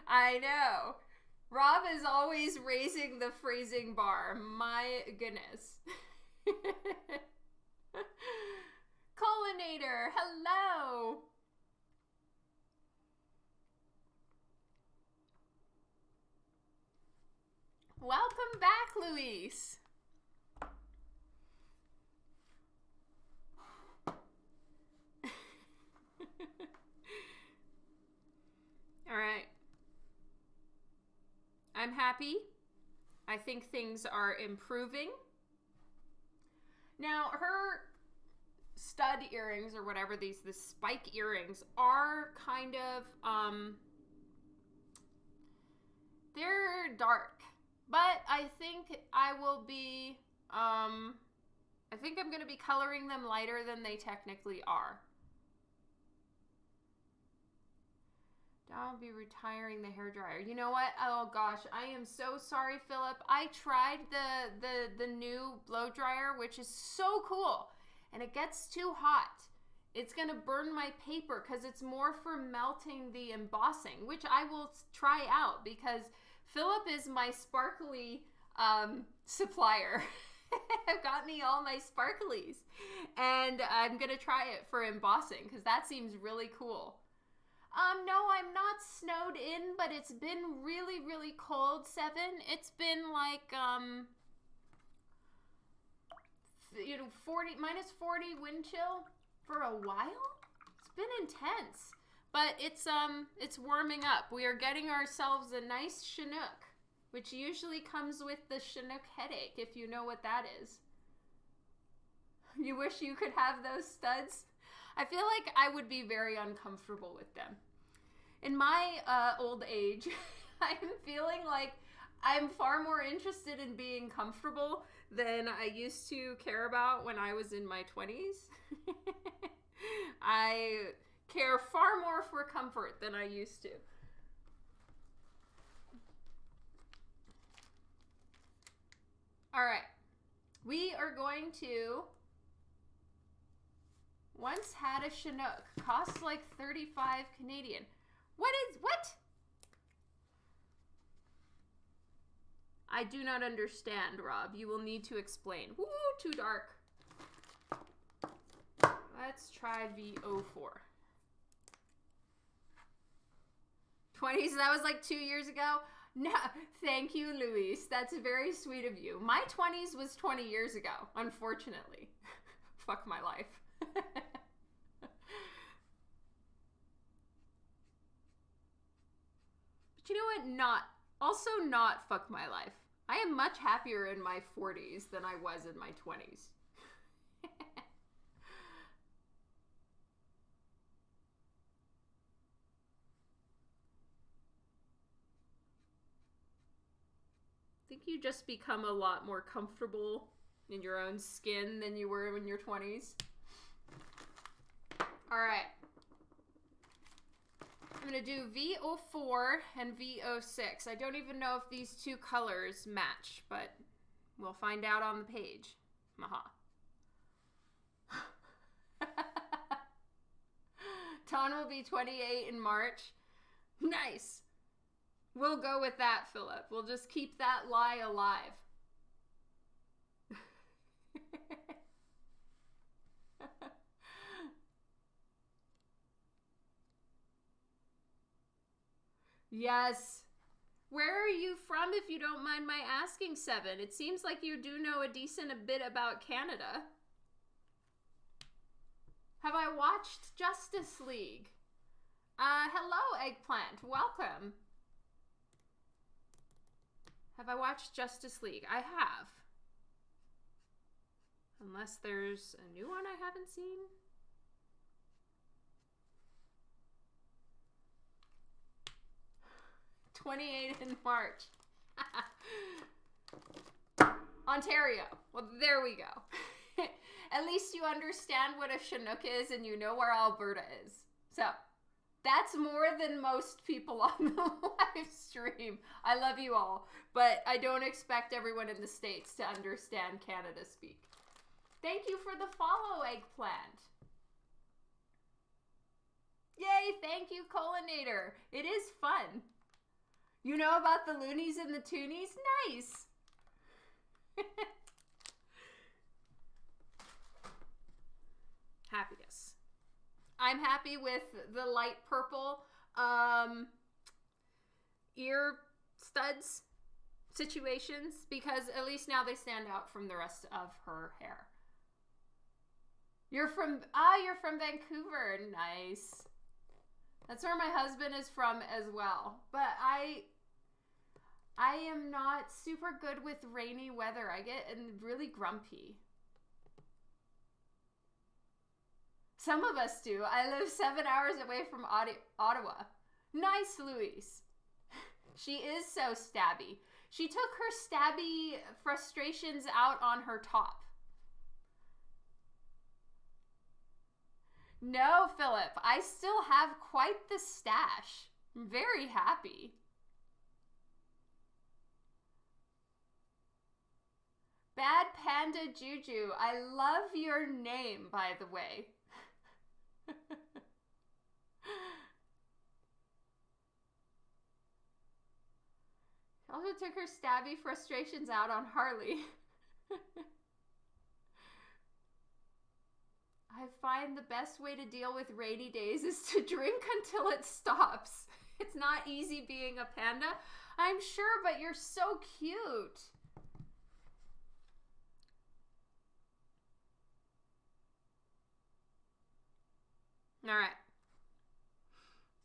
I know. Rob is always raising the phrasing bar. My goodness. Collinator, hello. Welcome back, Luis. All right. I'm happy. I think things are improving. Now, her stud earrings or whatever the spike earrings are kind of, they're dark. But I think I will be, I think I'm going to be coloring them lighter than they technically are. I'll be retiring the hairdryer. You know what? Oh gosh, I am so sorry, Philip. I tried the new blow dryer, which is so cool, and it gets too hot. It's gonna burn my paper because it's more for melting the embossing, which I will try out because Philip is my sparkly supplier. Got me all my sparklies, and I'm gonna try it for embossing because that seems really cool. No, I'm not snowed in, but it's been really, really cold, 7. It's been like, 40, minus 40 wind chill for a while. It's been intense, but it's warming up. We are getting ourselves a nice Chinook, which usually comes with the Chinook headache, if you know what that is. You wish you could have those studs? I feel like I would be very uncomfortable with them. In my old age, I'm feeling like I'm far more interested in being comfortable than I used to care about when I was in my 20s. I care far more for comfort than I used to. All right. We are going to... Once had a Chinook. Costs like 35 Canadian. What? I do not understand, Rob. You will need to explain. Woo, too dark. Let's try VO4. 20s, that was like 2 years ago? No, thank you, Luis. That's very sweet of you. My 20s was 20 years ago, unfortunately. Fuck my life. But you know what? Not fuck my life. I am much happier in my 40s than I was in my 20s. I think you just become a lot more comfortable in your own skin than you were in your 20s. All right. I'm going to do VO4 and VO6. I don't even know if these two colors match, but we'll find out on the page. Maha. Ton will be 28 in March. Nice. We'll go with that, Philip. We'll just keep that lie alive. Yes. Where are you from, if you don't mind my asking, 7? It seems like you do know a decent bit about Canada. Have I watched Justice League? Hello, Eggplant. Welcome. Have I watched Justice League? I have. Unless there's a new one I haven't seen. '28 in March. Ontario. Well, there we go. At least you understand what a Chinook is and you know where Alberta is. So, that's more than most people on the live stream. I love you all, but I don't expect everyone in the States to understand Canada speak. Thank you for the follow, Eggplant. Yay, thank you, Colinator. It is fun. You know about the loonies and the toonies? Nice. Happiness. I'm happy with the light purple ear studs situations because at least now they stand out from the rest of her hair. You're from Vancouver. Nice. That's where my husband is from as well. But I am not super good with rainy weather. I get really grumpy. Some of us do. I live 7 hours away from Ottawa. Nice, Louise. She is so stabby. She took her stabby frustrations out on her top. No, Philip, I still have quite the stash. I'm very happy. Bad Panda Juju, I love your name, by the way. She also took her stabby frustrations out on Harley. I find the best way to deal with rainy days is to drink until it stops. It's not easy being a panda, I'm sure, but you're so cute. All right.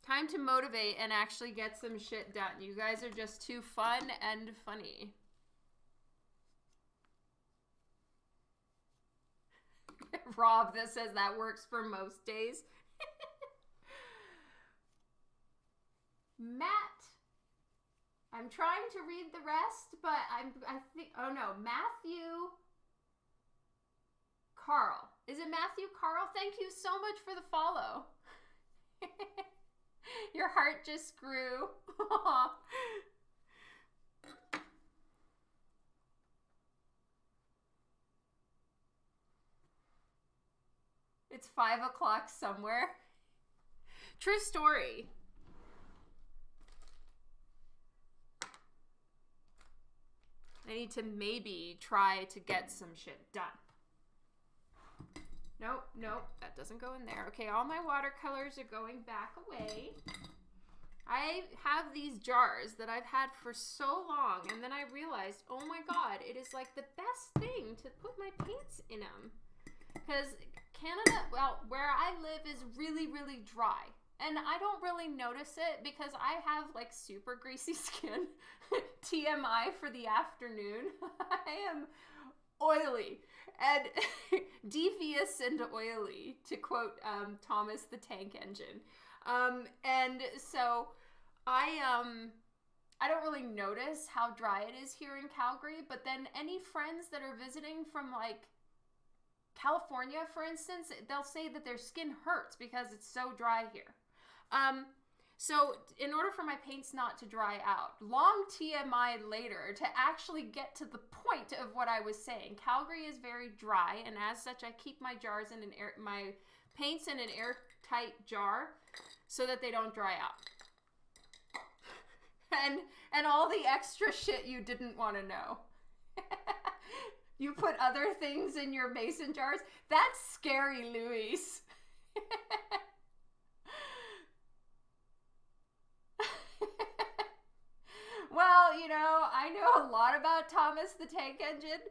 Time to motivate and actually get some shit done. You guys are just too fun and funny. Rob that says that works for most days. Matt. I'm trying to read the rest, but I think, oh no, Matthew Carl. Is it Matthew Carl? Thank you so much for the follow. Your heart just grew. It's 5 o'clock somewhere. True story. I need to maybe try to get some shit done. Nope, that doesn't go in there. Okay, all my watercolors are going back away. I have these jars that I've had for so long, and then I realized, oh my god, it is like the best thing to put my paints in them. Because Canada, well, where I live is really, really dry. And I don't really notice it because I have like super greasy skin. TMI for the afternoon. I am oily and devious and oily, to quote Thomas the Tank Engine. And so I don't really notice how dry it is here in Calgary, but then any friends that are visiting from like California, for instance, they'll say that their skin hurts because it's so dry here. So in order for my paints not to dry out, long TMI later, to actually get to the point of what I was saying, Calgary is very dry, and as such, I keep my jars in my paints in an airtight jar so that they don't dry out. And all the extra shit you didn't want to know. You put other things in your mason jars? That's scary, Louise. Well, you know, I know a lot about Thomas the Tank Engine,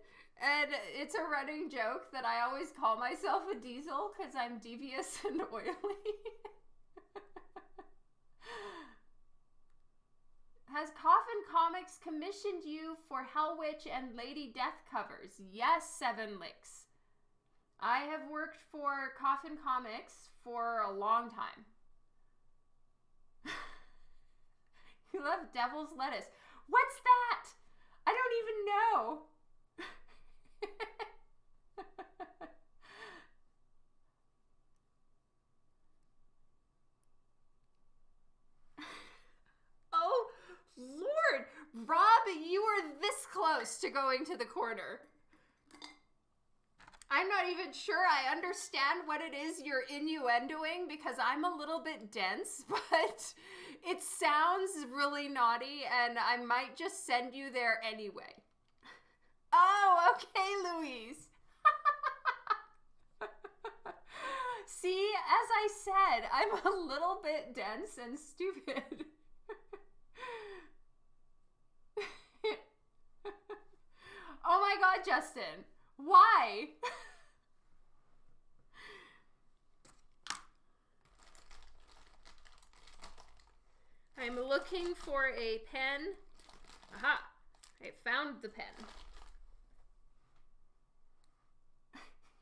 and it's a running joke that I always call myself a diesel because I'm devious and oily. Has Coffin Comics commissioned you for Hell Witch and Lady Death covers? Yes, 7 Licks. I have worked for Coffin Comics for a long time. You love devil's lettuce. What's that? I don't even know. Oh, Lord. Rob, you were this close to going to the corner. I'm not even sure I understand what it is you're innuendoing because I'm a little bit dense, but it sounds really naughty and I might just send you there anyway. Oh, okay, Louise. See, as I said, I'm a little bit dense and stupid. Oh my God, Justin. Why? I'm looking for a pen. Aha! I found the pen.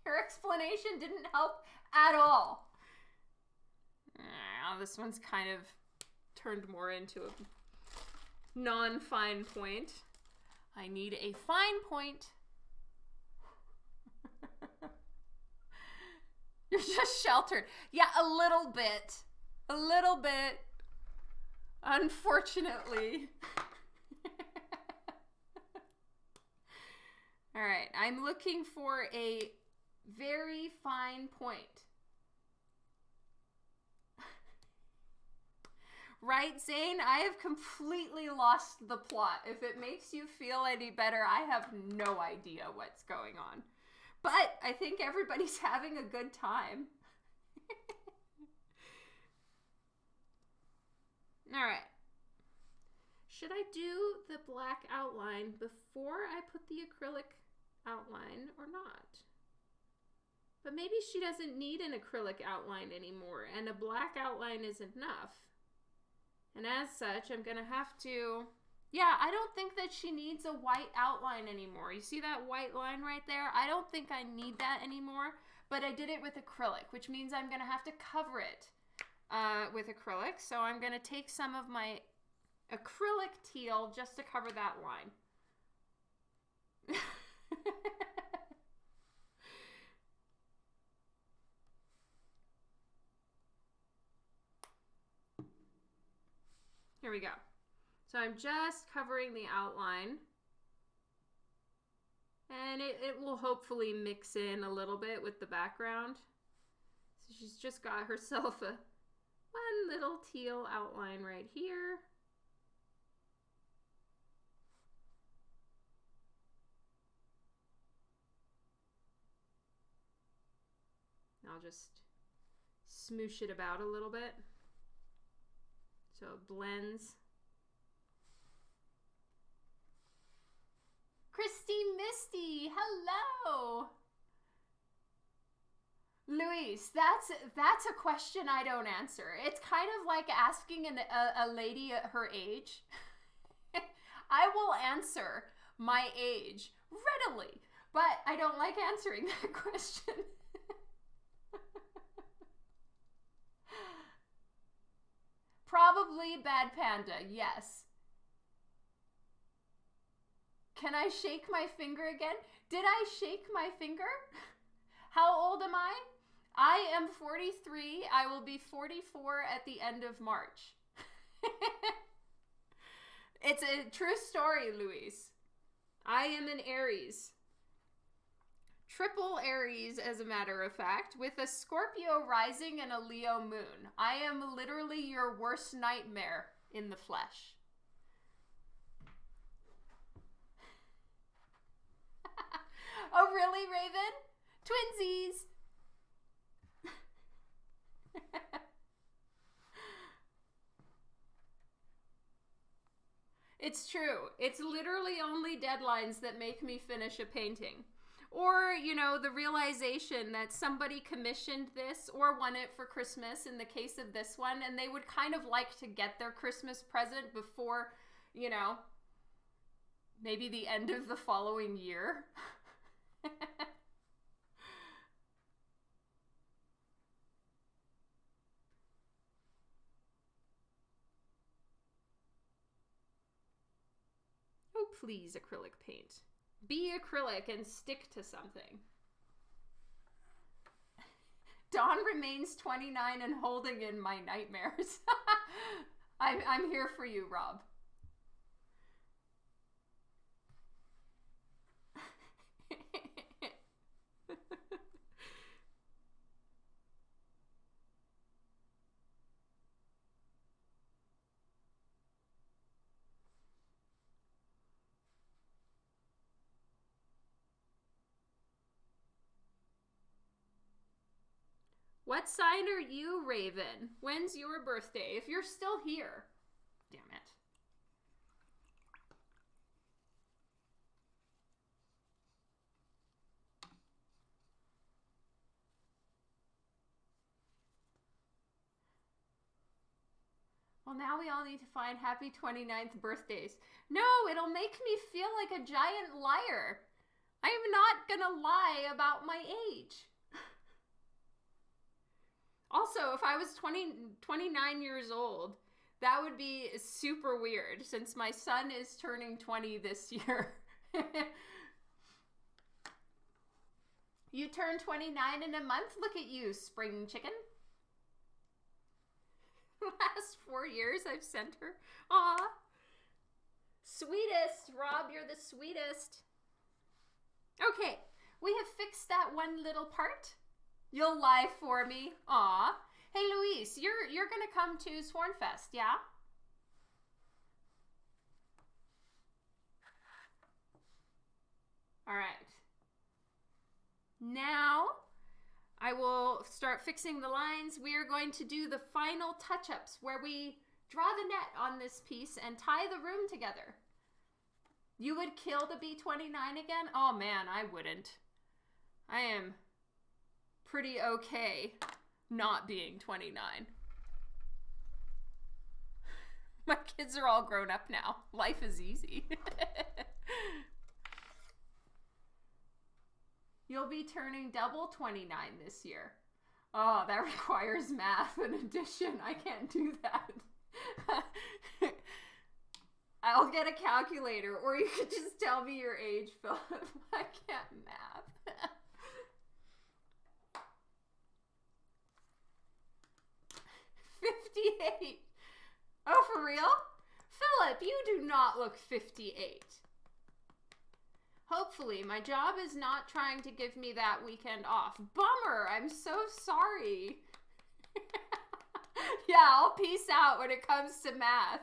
Your explanation didn't help at all. This one's kind of turned more into a non-fine point. I need a fine point. You're just sheltered. Yeah, a little bit. A little bit. Unfortunately. All right, I'm looking for a very fine point. Right, Zane? I have completely lost the plot. If it makes you feel any better, I have no idea what's going on. But I think everybody's having a good time. All right. Should I do the black outline before I put the acrylic outline or not? But maybe she doesn't need an acrylic outline anymore, and a black outline is enough. And as such, I'm going to have to... Yeah, I don't think that she needs a white outline anymore. You see that white line right there? I don't think I need that anymore, but I did it with acrylic, which means I'm going to have to cover it with acrylic. So I'm going to take some of my acrylic teal just to cover that line. Here we go. So I'm just covering the outline. And it will hopefully mix in a little bit with the background. So she's just got herself one little teal outline right here. I'll just smoosh it about a little bit so it blends. Christy Misty, hello. Luis, that's a question I don't answer. It's kind of like asking a lady at her age. I will answer my age readily, but I don't like answering that question. Probably Bad Panda, yes. Can I shake my finger again? Did I shake my finger? How old am I? I am 43. I will be 44 at the end of March. It's a true story, Luis. I am an Aries. Triple Aries, as a matter of fact, with a Scorpio rising and a Leo moon. I am literally your worst nightmare in the flesh. Oh, really, Raven? Twinsies! It's true. It's literally only deadlines that make me finish a painting. Or, you know, the realization that somebody commissioned this or won it for Christmas in the case of this one, and they would kind of like to get their Christmas present before, you know, maybe the end of the following year. please, acrylic paint. Be acrylic and stick to something. Dawn remains 29 and holding in my nightmares. I'm here for you, Rob. What sign are you, Raven? When's your birthday? If you're still here. Damn it. Well, now we all need to find happy 29th birthdays. No, it'll make me feel like a giant liar. I'm not gonna lie about my age. Also, if I was 29 years old, that would be super weird since my son is turning 20 this year. You turn 29 in a month? Look at you, spring chicken. Last 4 years I've sent her. Aw. Sweetest, Rob, you're the sweetest. Okay, we have fixed that one little part. You'll lie for me. Aw. Hey, Luis, you're gonna come to Swornfest, yeah? All right. Now, I will start fixing the lines. We are going to do the final touch-ups where we draw the net on this piece and tie the room together. You would kill to be 29 again? Oh man, I wouldn't. I am pretty okay not being 29. My kids are all grown up now. Life is easy. You'll be turning double 29 this year. Oh, that requires math and addition. I can't do that. I'll get a calculator, or you could just tell me your age, Philip. I can't math. $58. Oh, for real? Philip, you do not look 58. Hopefully, my job is not trying to give me that weekend off. Bummer, I'm so sorry. Yeah, I'll peace out when it comes to math.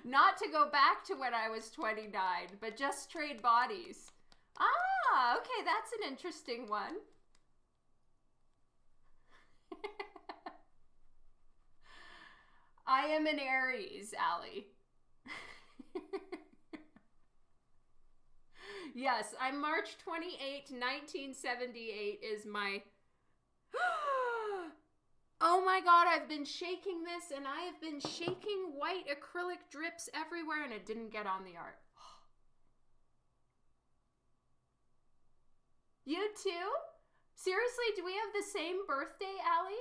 Not to go back to when I was 29, but just trade bodies. Ah, okay, that's an interesting one. I am an Aries, Allie. Yes, I'm March 28, 1978 is my... Oh my god, I've been shaking this and I have been shaking white acrylic drips everywhere and it didn't get on the art. You too? Seriously, do we have the same birthday, Allie?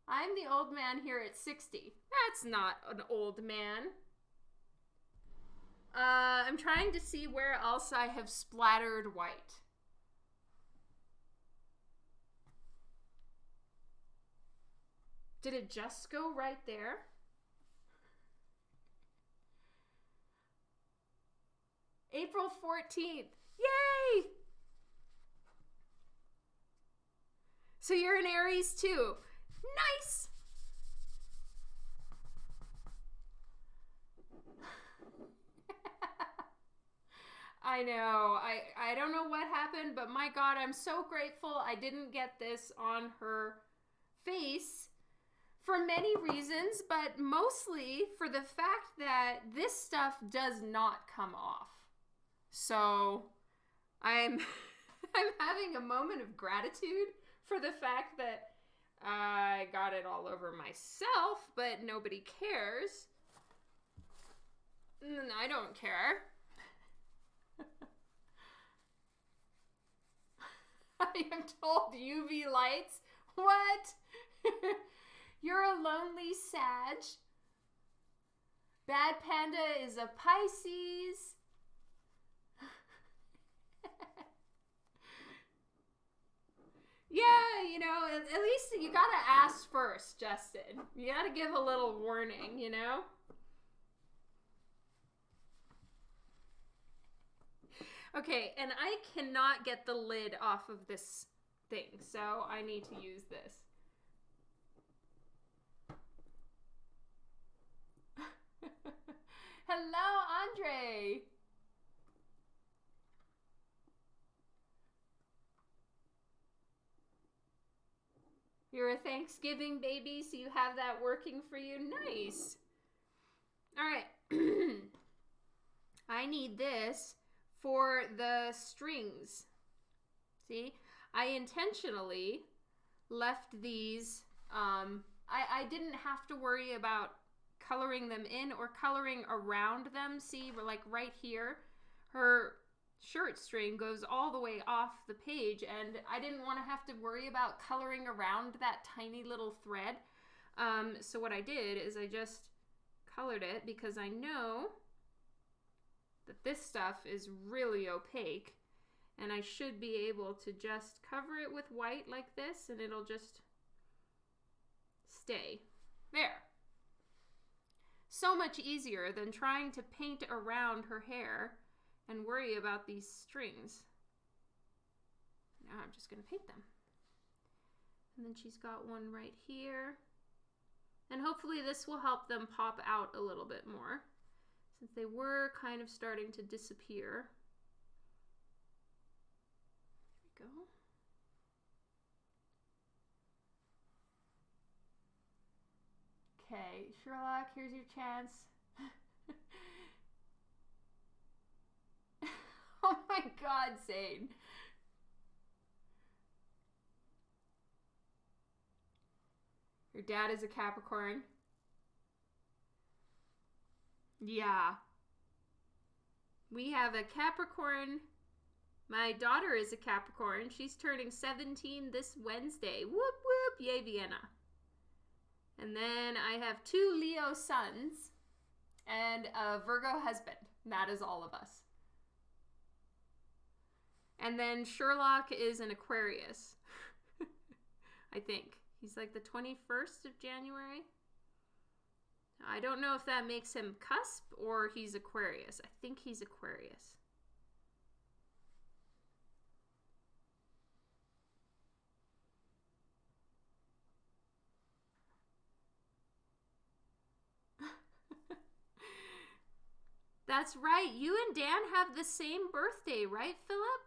I'm the old man here at 60. That's not an old man. I'm trying to see where else I have splattered white. Did it just go right there? April 14th. Yay! So you're an Aries too. Nice! I know. I don't know what happened, but my God, I'm so grateful I didn't get this on her face for many reasons, but mostly for the fact that this stuff does not come off. So I'm having a moment of gratitude for the fact that I got it all over myself, but nobody cares. And I don't care. I am told UV lights. What? You're a lonely Sag. Bad Panda is a Pisces. Yeah, you know, at least you gotta ask first, Justin. You gotta give a little warning, you know? Okay, and I cannot get the lid off of this thing, so I need to use this. Hello, Andre! You're a Thanksgiving baby, so you have that working for you. Nice. All right. I need this for the strings. See? I intentionally left these. I didn't have to worry about coloring them in or coloring around them. See, like right here, her shirt string goes all the way off the page, and I didn't want to have to worry about coloring around that tiny little thread. So what I did is I just colored it because I know that this stuff is really opaque, and I should be able to just cover it with white like this, and it'll just stay there. So much easier than trying to paint around her hair and worry about these strings. Now I'm just going to paint them. And then she's got one right here. And hopefully this will help them pop out a little bit more, since they were kind of starting to disappear. There we go. Okay, Sherlock, here's your chance. Oh my God, Zane. Your dad is a Capricorn. Yeah. We have a Capricorn. My daughter is a Capricorn. She's turning 17 this Wednesday. Whoop, whoop. Yay, Vienna. And then I have 2 Leo sons and a Virgo husband. That is all of us. And then Sherlock is an Aquarius. I think. He's like the 21st of January. I don't know if that makes him cusp or he's Aquarius. I think he's Aquarius. That's right. You and Dan have the same birthday, right, Philip?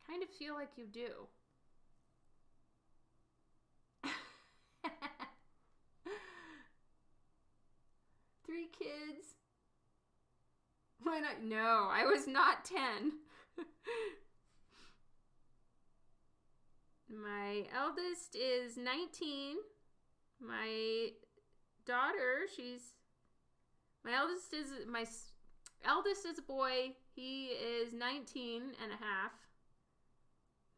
Kind of feel like you do. Three kids. Why not? No, I was not 10. My eldest is 19. My daughter, my eldest is a boy. He is 19 and a half.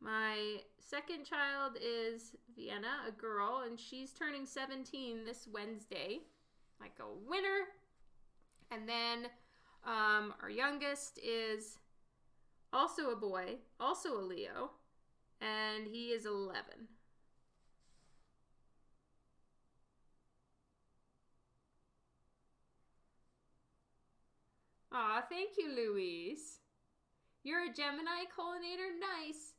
My second child is Vienna, a girl, and she's turning 17 this Wednesday, like a winner. And then our youngest is also a boy, also a Leo, and he is 11. Aw, thank you, Louise. You're a Gemini collinator? Nice.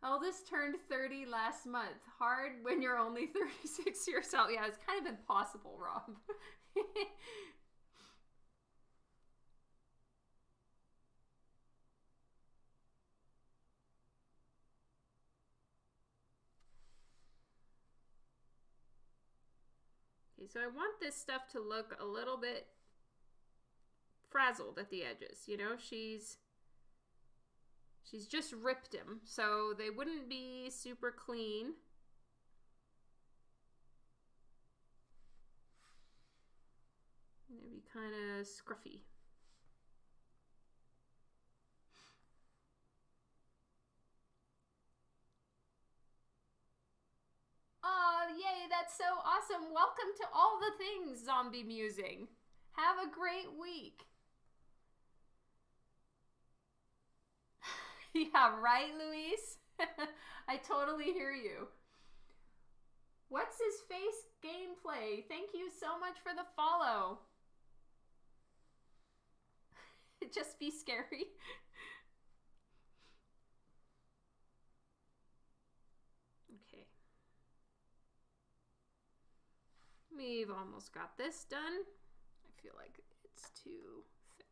Eldest turned 30 last month. Hard when you're only 36 years old. Yeah, it's kind of impossible, Rob. Okay, so I want this stuff to look a little bit frazzled at the edges. You know, she's just ripped him, so they wouldn't be super clean. Gonna be kind of scruffy. Oh, yay, that's so awesome. Welcome to all the things, Zombie Musing. Have a great week. Yeah, right, Luis? I totally hear you. What's his face gameplay? Thank you so much for the follow. Just be scary. Okay. We've almost got this done. I feel like it's too thick.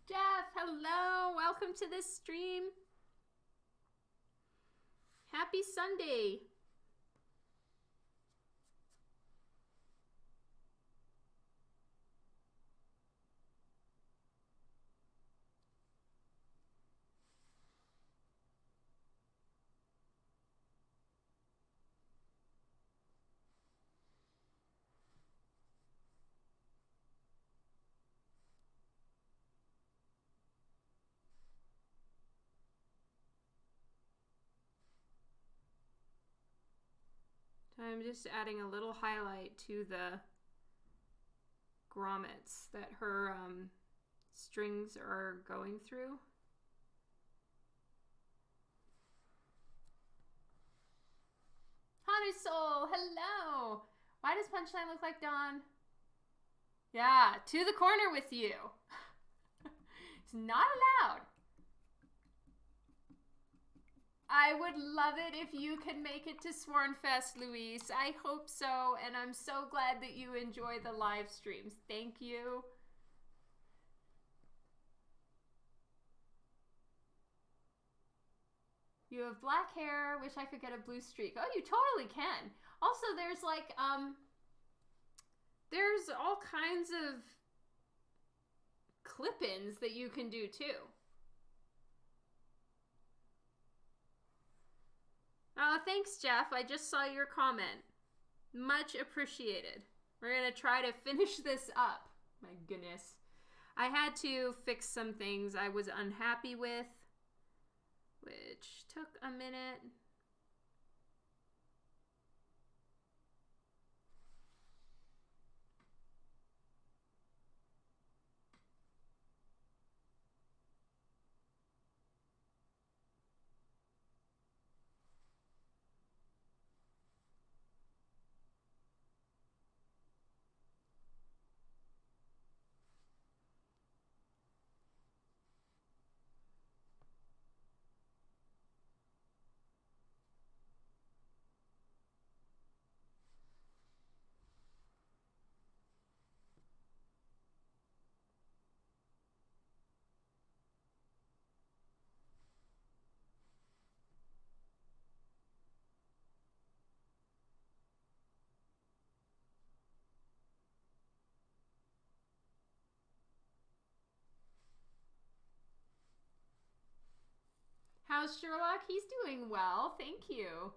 Jeff, hello. Welcome to this stream. Happy Sunday. I'm just adding a little highlight to the grommets that her strings are going through. Honey Soul, hello! Why does Punchline look like Dawn? Yeah, to the corner with you. It's not allowed. I would love it if you could make it to Swornfest, Luis. I hope so, and I'm so glad that you enjoy the live streams. Thank you. You have black hair. Wish I could get a blue streak. Oh, you totally can. Also, there's like, there's all kinds of clip-ins that you can do too. Thanks, Jeff. I just saw your comment. Much appreciated. We're going to try to finish this up. My goodness. I had to fix some things I was unhappy with, which took a minute. How's Sherlock? He's doing well, thank you.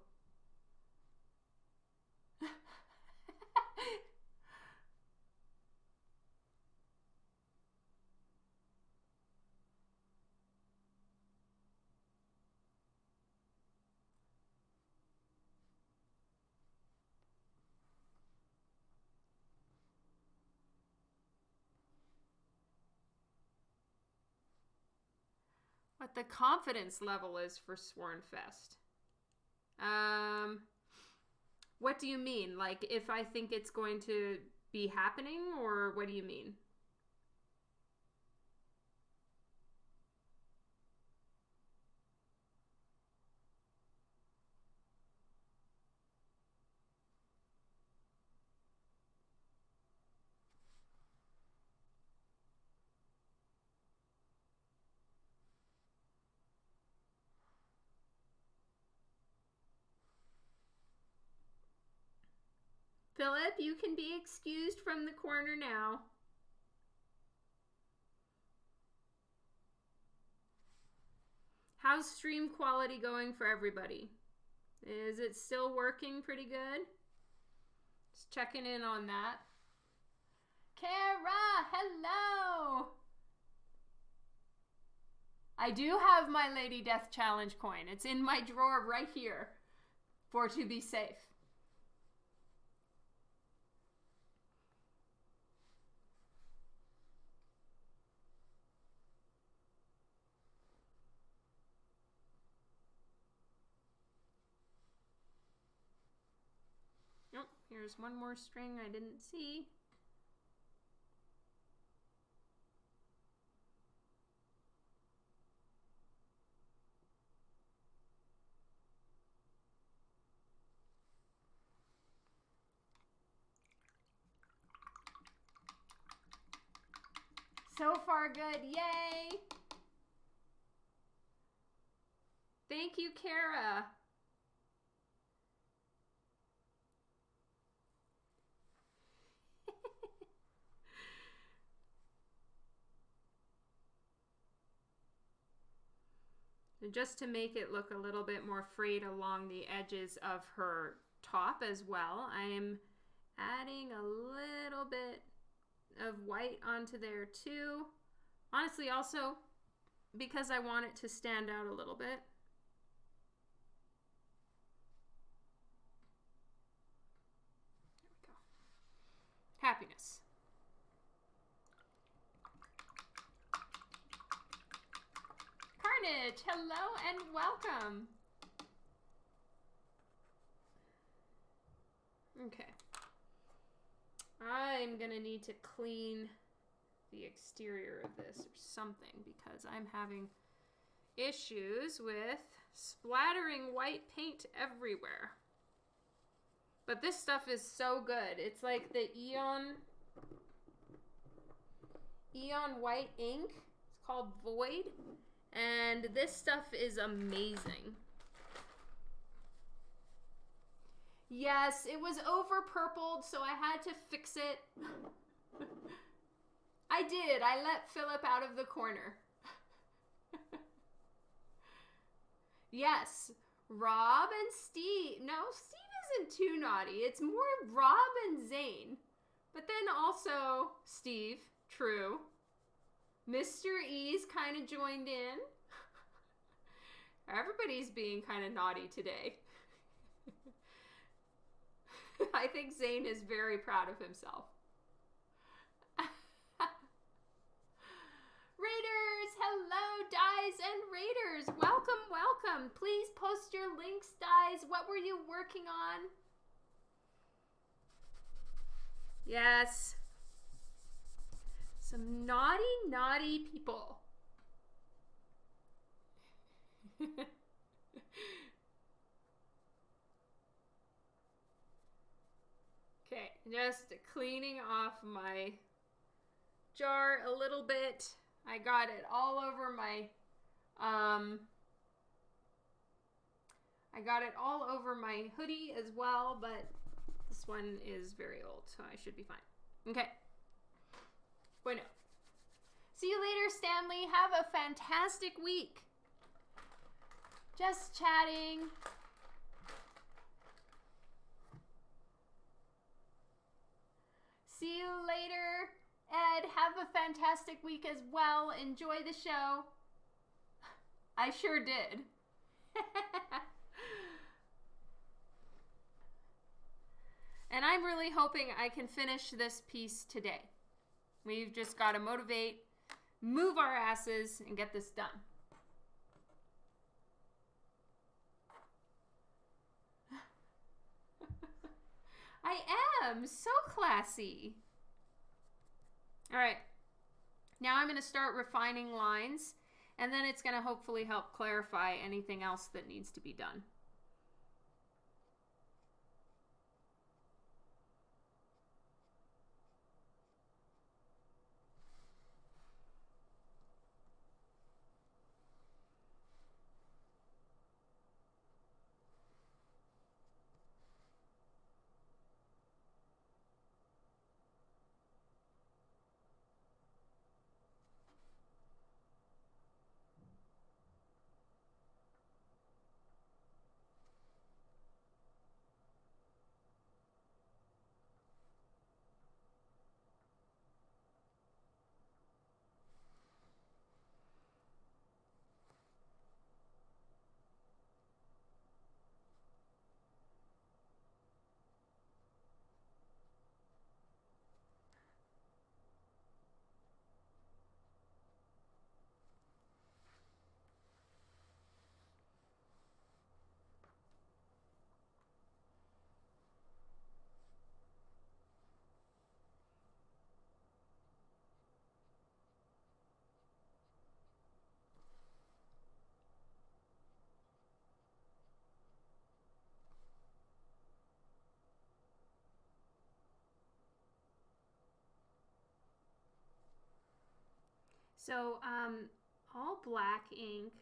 What the confidence level is for Swornfest. What do you mean? Like, if I think it's going to be happening, or what do you mean? Philip, you can be excused from the corner now. How's stream quality going for everybody? Is it still working pretty good? Just checking in on that. Kara, hello! I do have my Lady Death Challenge coin. It's in my drawer right here for to be safe. Nope, here's one more string I didn't see. So far good, yay! Thank you, Kara. And just to make it look a little bit more frayed along the edges of her top as well, I am adding a little bit of white onto there too. Honestly, also because I want it to stand out a little bit. There we go. Happiness. Carnage, hello and welcome. Okay. I'm gonna need to clean the exterior of this or something because I'm having issues with splattering white paint everywhere. But this stuff is so good. It's like the Eon white ink. It's called Void. And this stuff is amazing. Yes, it was over purpled, so I had to fix it. I did. I let Philip out of the corner. Yes, Rob and Steve. No, Steve isn't too naughty. It's more Rob and Zane. But then also Steve, true. Mr. E's kind of joined in. Everybody's being kind of naughty today. I think Zane is very proud of himself. Raiders, hello, Dies and Raiders. Welcome, welcome. Please post your links, Dies. What were you working on? Yes. Some naughty, naughty people. Okay, just cleaning off my jar a little bit. I got it all over my, I got it all over my hoodie as well, but this one is very old, so I should be fine. Okay. Bueno. See you later, Stanley. Have a fantastic week. Just chatting. See you later, Ed. Have a fantastic week as well. Enjoy the show. I sure did. And I'm really hoping I can finish this piece today. We've just got to motivate, move our asses, and get this done. I am so classy. All right. Now I'm going to start refining lines, and then it's going to hopefully help clarify anything else that needs to be done. So all black ink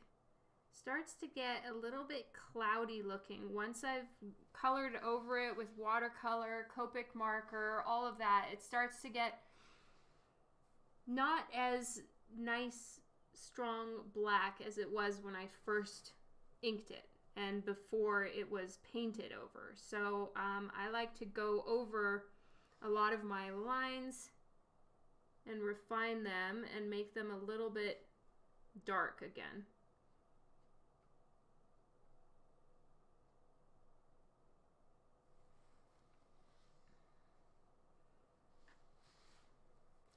starts to get a little bit cloudy looking. Once I've colored over it with watercolor, Copic marker, all of that, it starts to get not as nice, strong black as it was when I first inked it and before it was painted over. So I like to go over a lot of my lines and refine them and make them a little bit dark again.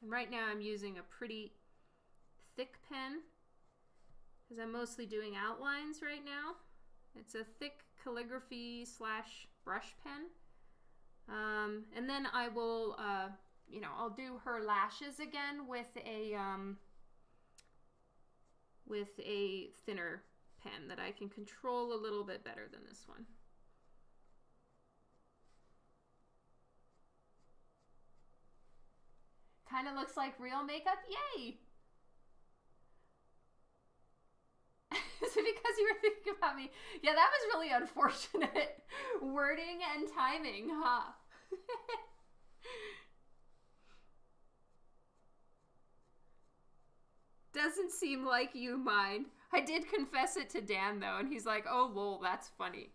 And right now I'm using a pretty thick pen because I'm mostly doing outlines right now. It's a thick calligraphy / brush pen. And then I will, I'll do her lashes again with a thinner pen that I can control a little bit better than this one. Kind of looks like real makeup. Yay! Is it because you were thinking about me? Yeah, that was really unfortunate wording and timing, huh? Doesn't seem like you mind. I did confess it to Dan, though, and he's like, oh, lol, that's funny.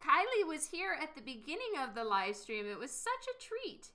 Kylie was here at the beginning of the live stream. It was such a treat.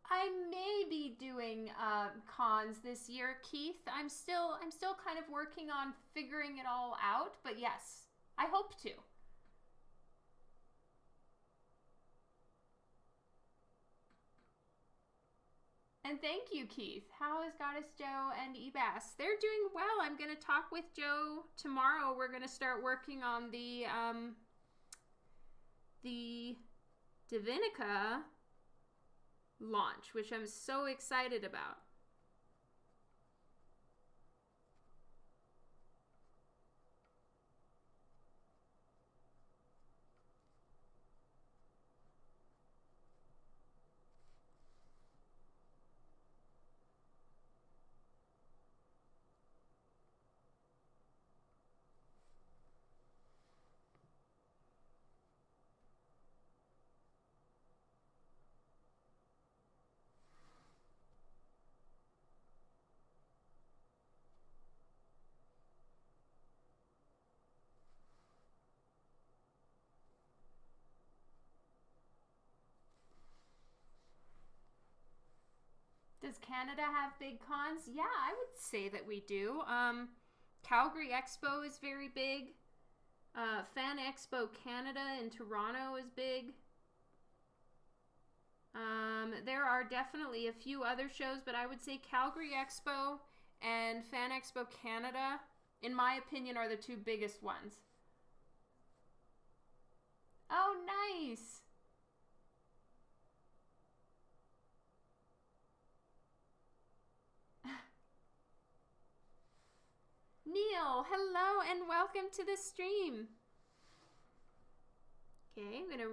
I may be doing cons this year, Keith. I'm still kind of working on figuring it all out, but yes, I hope to. And thank you, Keith. How is Goddess Joe and Ebas? They're doing well. I'm going to talk with Joe tomorrow. We're going to start working on the Divinica launch, which I'm so excited about. Does Canada have big cons? Yeah, I would say that we do. Calgary Expo is very big. Fan Expo Canada in Toronto is big. There are definitely a few other shows, but I would say Calgary Expo and Fan Expo Canada, in my opinion, are the two biggest ones. Oh, nice! Neil, hello and welcome to the stream. Okay, I'm going to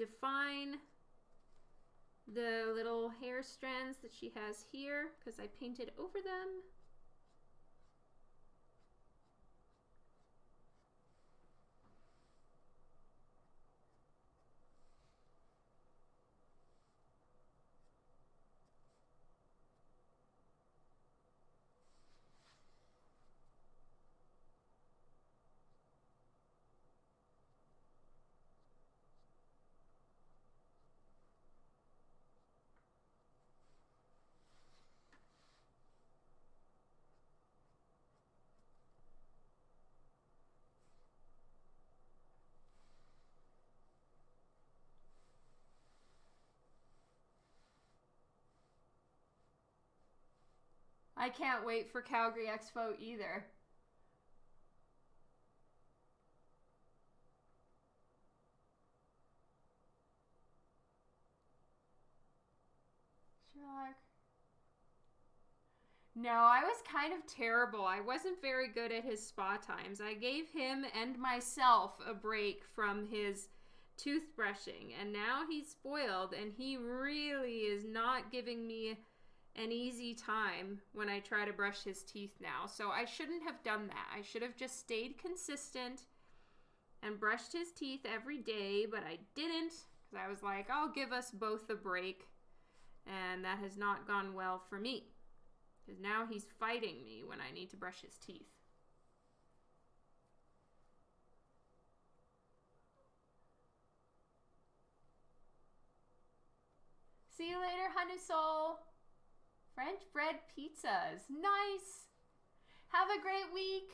redefine the little hair strands that she has here because I painted over them. I can't wait for Calgary Expo either. Sherlock. No, I was kind of terrible. I wasn't very good at his spa times. I gave him and myself a break from his toothbrushing, and now he's spoiled, and he really is not giving me an easy time when I try to brush his teeth now. So I shouldn't have done that. I should have just stayed consistent and brushed his teeth every day, but I didn't, because I was like, I'll give us both a break, and that has not gone well for me, because now he's fighting me when I need to brush his teeth. See you later, Hanusol. French bread pizzas. Nice. Have a great week.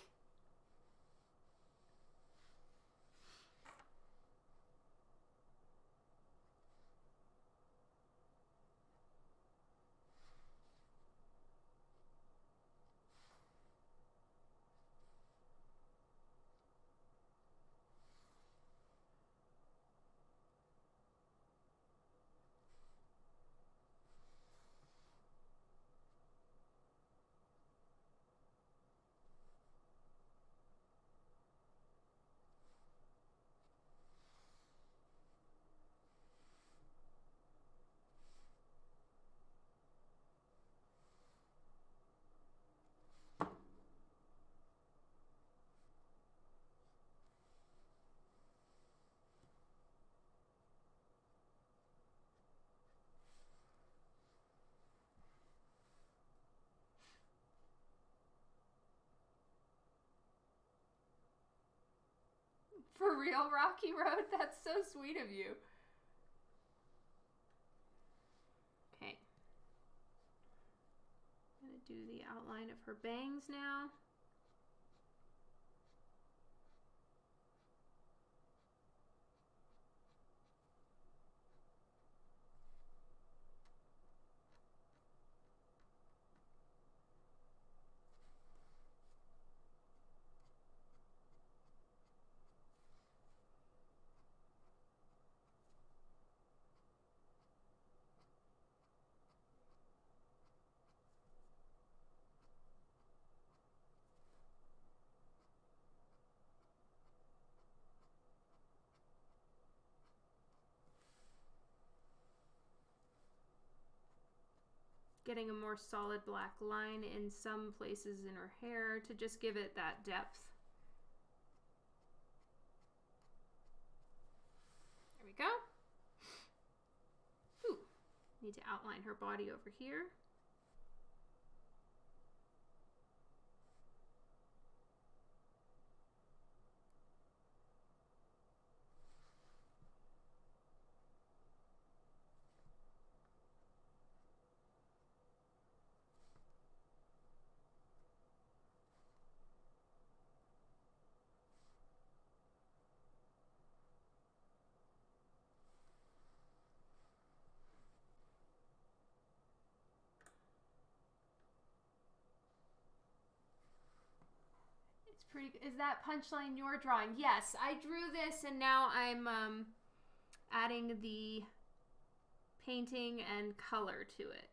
For real, Rocky Road? That's so sweet of you. Okay. I'm going to do the outline of her bangs now. Getting a more solid black line in some places in her hair to just give it that depth. There we go. Ooh, need to outline her body over here. Is that Punchline your drawing? Yes, I drew this and now I'm adding the painting and color to it.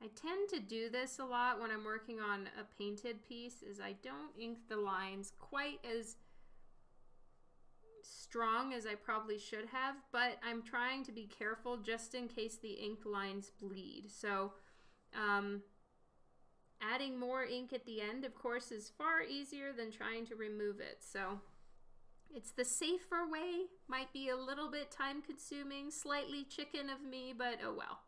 I tend to do this a lot when I'm working on a painted piece, is I don't ink the lines quite as strong as I probably should have, but I'm trying to be careful just in case the ink lines bleed. So adding more ink at the end, of course, is far easier than trying to remove it. So it's the safer way. Might be a little bit time consuming, slightly chicken of me, but oh well.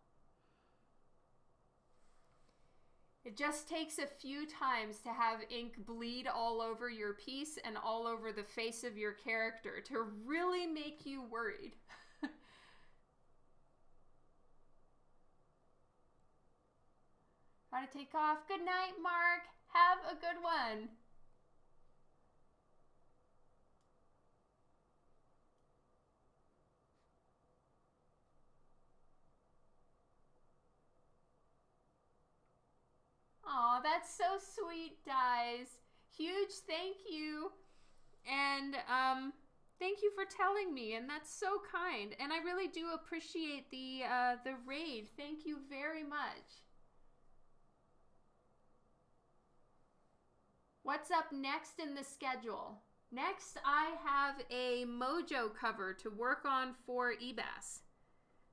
It just takes a few times to have ink bleed all over your piece and all over the face of your character to really make you worried. Gotta take off. Good night, Mark. Have a good one. Aw, that's so sweet, Dies. Huge thank you. And thank you for telling me, and that's so kind. And I really do appreciate the raid. Thank you very much. What's up next in the schedule? Next, I have a Mojo cover to work on for eBass.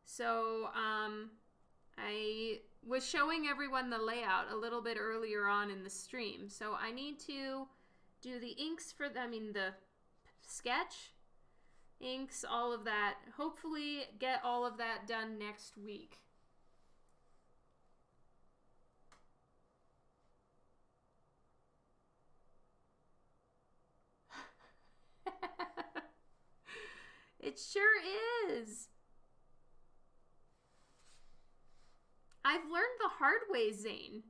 So, I was showing everyone the layout a little bit earlier on in the stream. So I need to do the inks for, the sketch, inks, all of that. Hopefully get all of that done next week. It sure is. I've learned the hard way, Zane.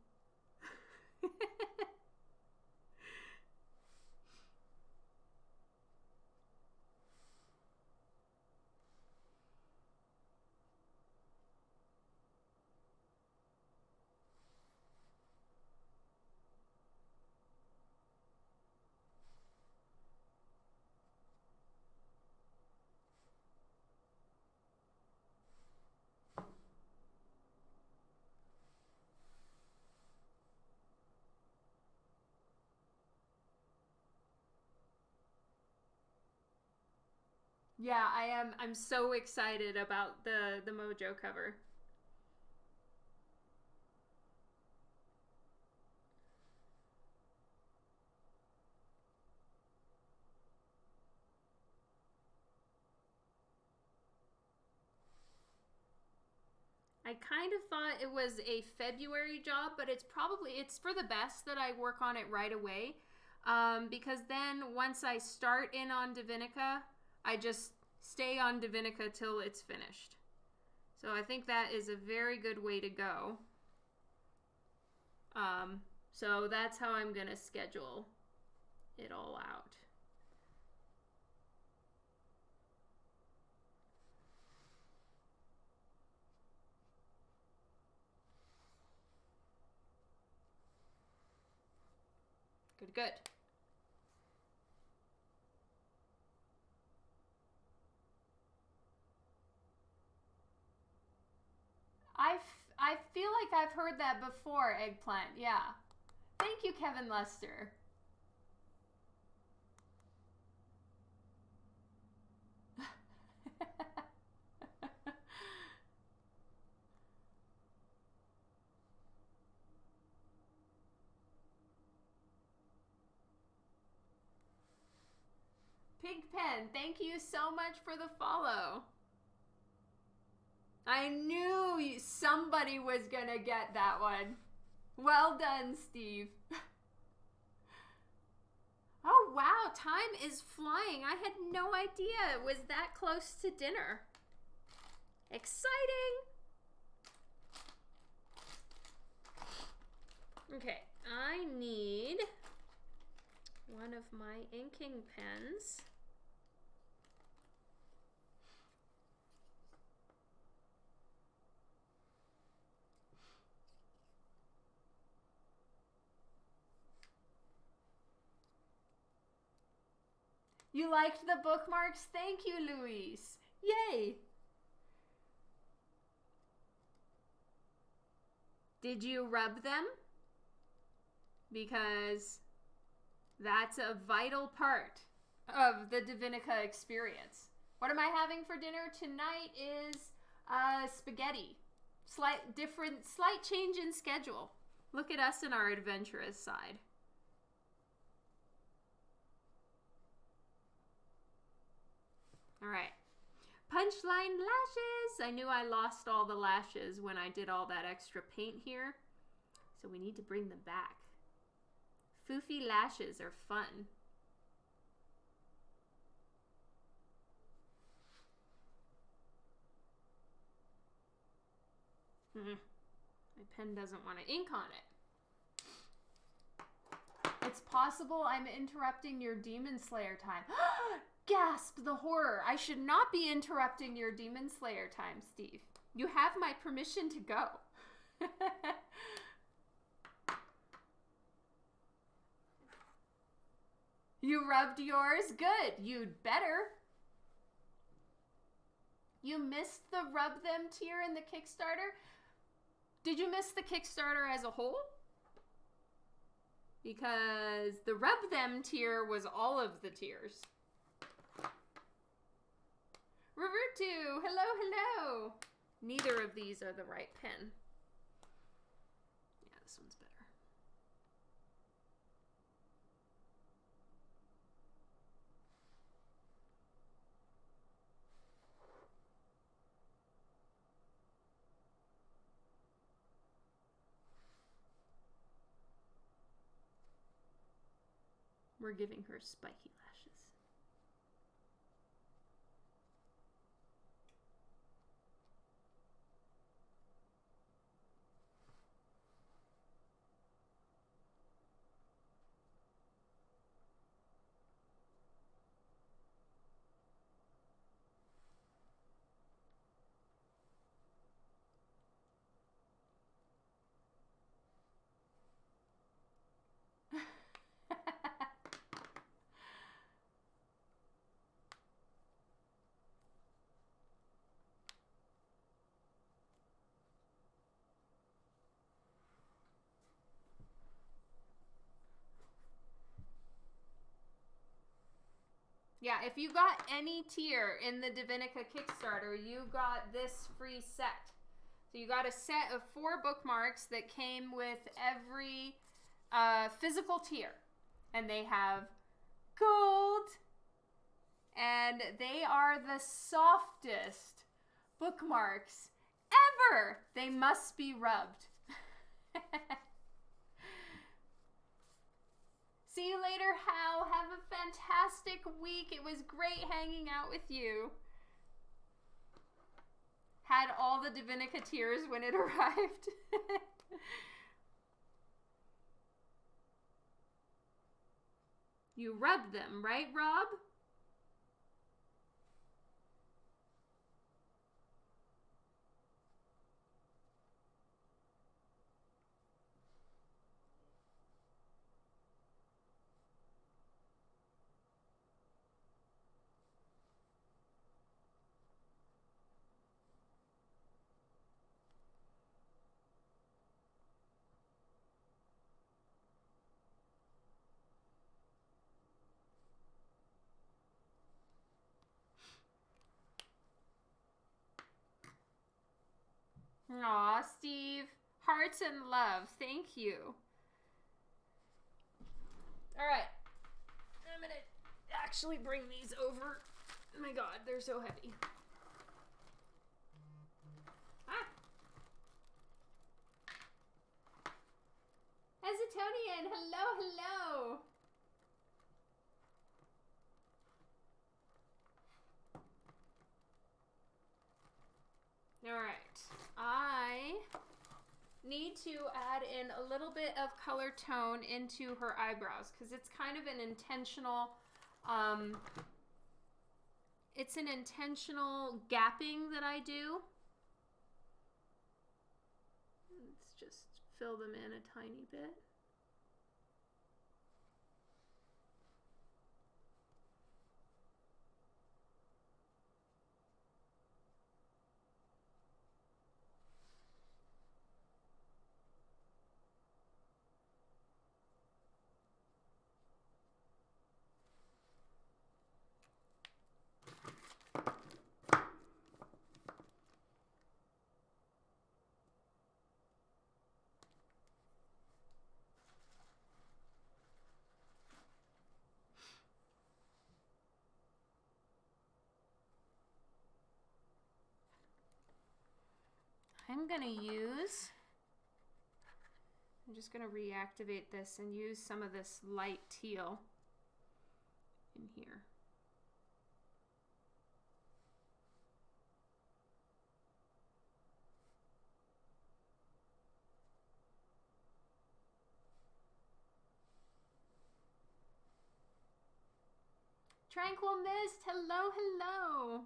Yeah, I am. I'm so excited about the Mojo cover. I kind of thought it was a February job, but it's for the best that I work on it right away. Because then once I start in on Divinica, I just stay on Divinica till it's finished. So I think that is a very good way to go. So that's how I'm gonna schedule it all out. Good. I feel like I've heard that before, Eggplant. Yeah. Thank you, Kevin Lester. Pigpen, thank you so much for the follow. I knew somebody was gonna get that one. Well done, Steve. Oh, wow, time is flying. I had no idea it was that close to dinner. Exciting. Okay, I need one of my inking pens. You liked the bookmarks? Thank you, Luis. Yay! Did you rub them? Because that's a vital part of the Divinica experience. What am I having for dinner tonight is spaghetti. Slight change in schedule. Look at us in our adventurous side. All right. Punchline lashes. I knew I lost all the lashes when I did all that extra paint here. So we need to bring them back. Foofy lashes are fun. I pen doesn't want to ink on it. It's possible I'm interrupting your Demon Slayer time. Gasp, the horror. I should not be interrupting your Demon Slayer time, Steve. You have my permission to go. You rubbed yours? Good. You'd better. You missed the rub them tier in the Kickstarter? Did you miss the Kickstarter as a whole? Because the rub them tier was all of the tiers. Rurutu, hello, hello. Neither of these are the right pen. Yeah, this one's better. We're giving her spiky lashes. Yeah, if you got any tier in the Divinica Kickstarter, you got this free set. So you got a set of 4 bookmarks that came with every physical tier. And they have gold. And they are the softest bookmarks ever. They must be rubbed. See you later, Hal. Have a fantastic week. It was great hanging out with you. Had all the Divinica tears when it arrived. You rubbed them, right, Rob? Aw, Steve. Hearts and love. Thank you. All right. I'm going to actually bring these over. Oh my God, they're so heavy. Ah. Hesitonian, hello, hello. All right. I need to add in a little bit of color tone into her eyebrows because it's kind of an intentional, it's an intentional gapping that I do. Let's just fill them in a tiny bit. I'm just gonna reactivate this and use some of this light teal in here. Tranquil Mist, hello, hello.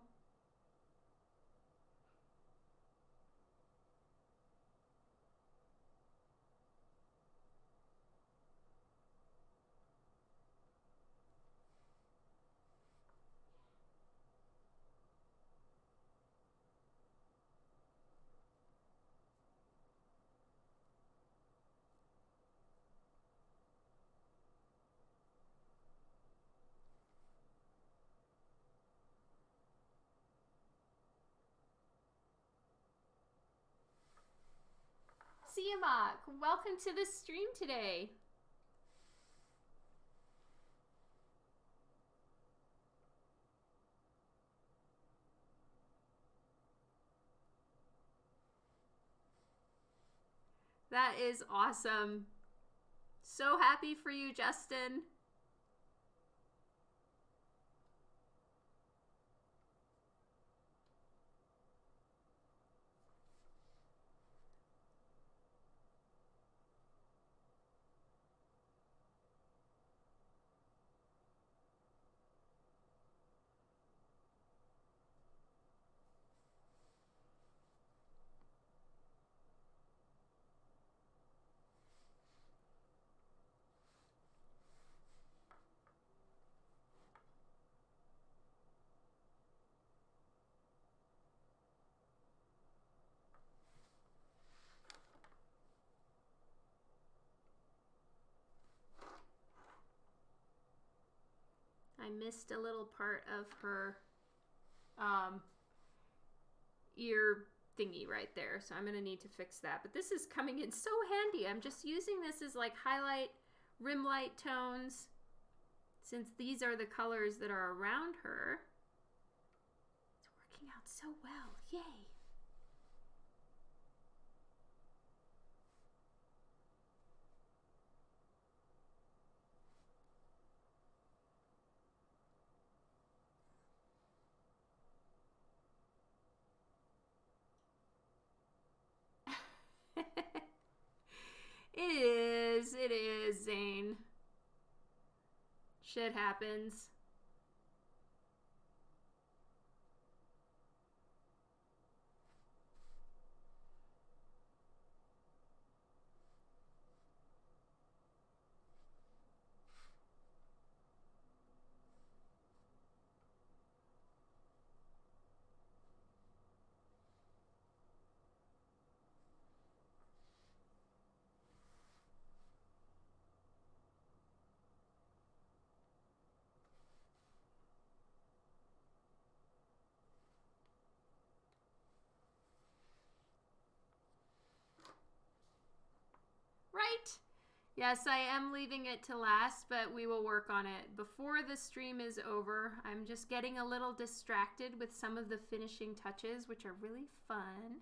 Siamak, welcome to the stream today. That is awesome. So happy for you, Justin. I missed a little part of her ear thingy right there, so I'm gonna need to fix that. But this is coming in so handy. I'm just using this as like highlight, rim light tones, since these are the colors that are around her. It's working out so well. Yay! It is, Zane. Shit happens. Right? Yes, I am leaving it to last, but we will work on it before the stream is over. I'm just getting a little distracted with some of the finishing touches, which are really fun.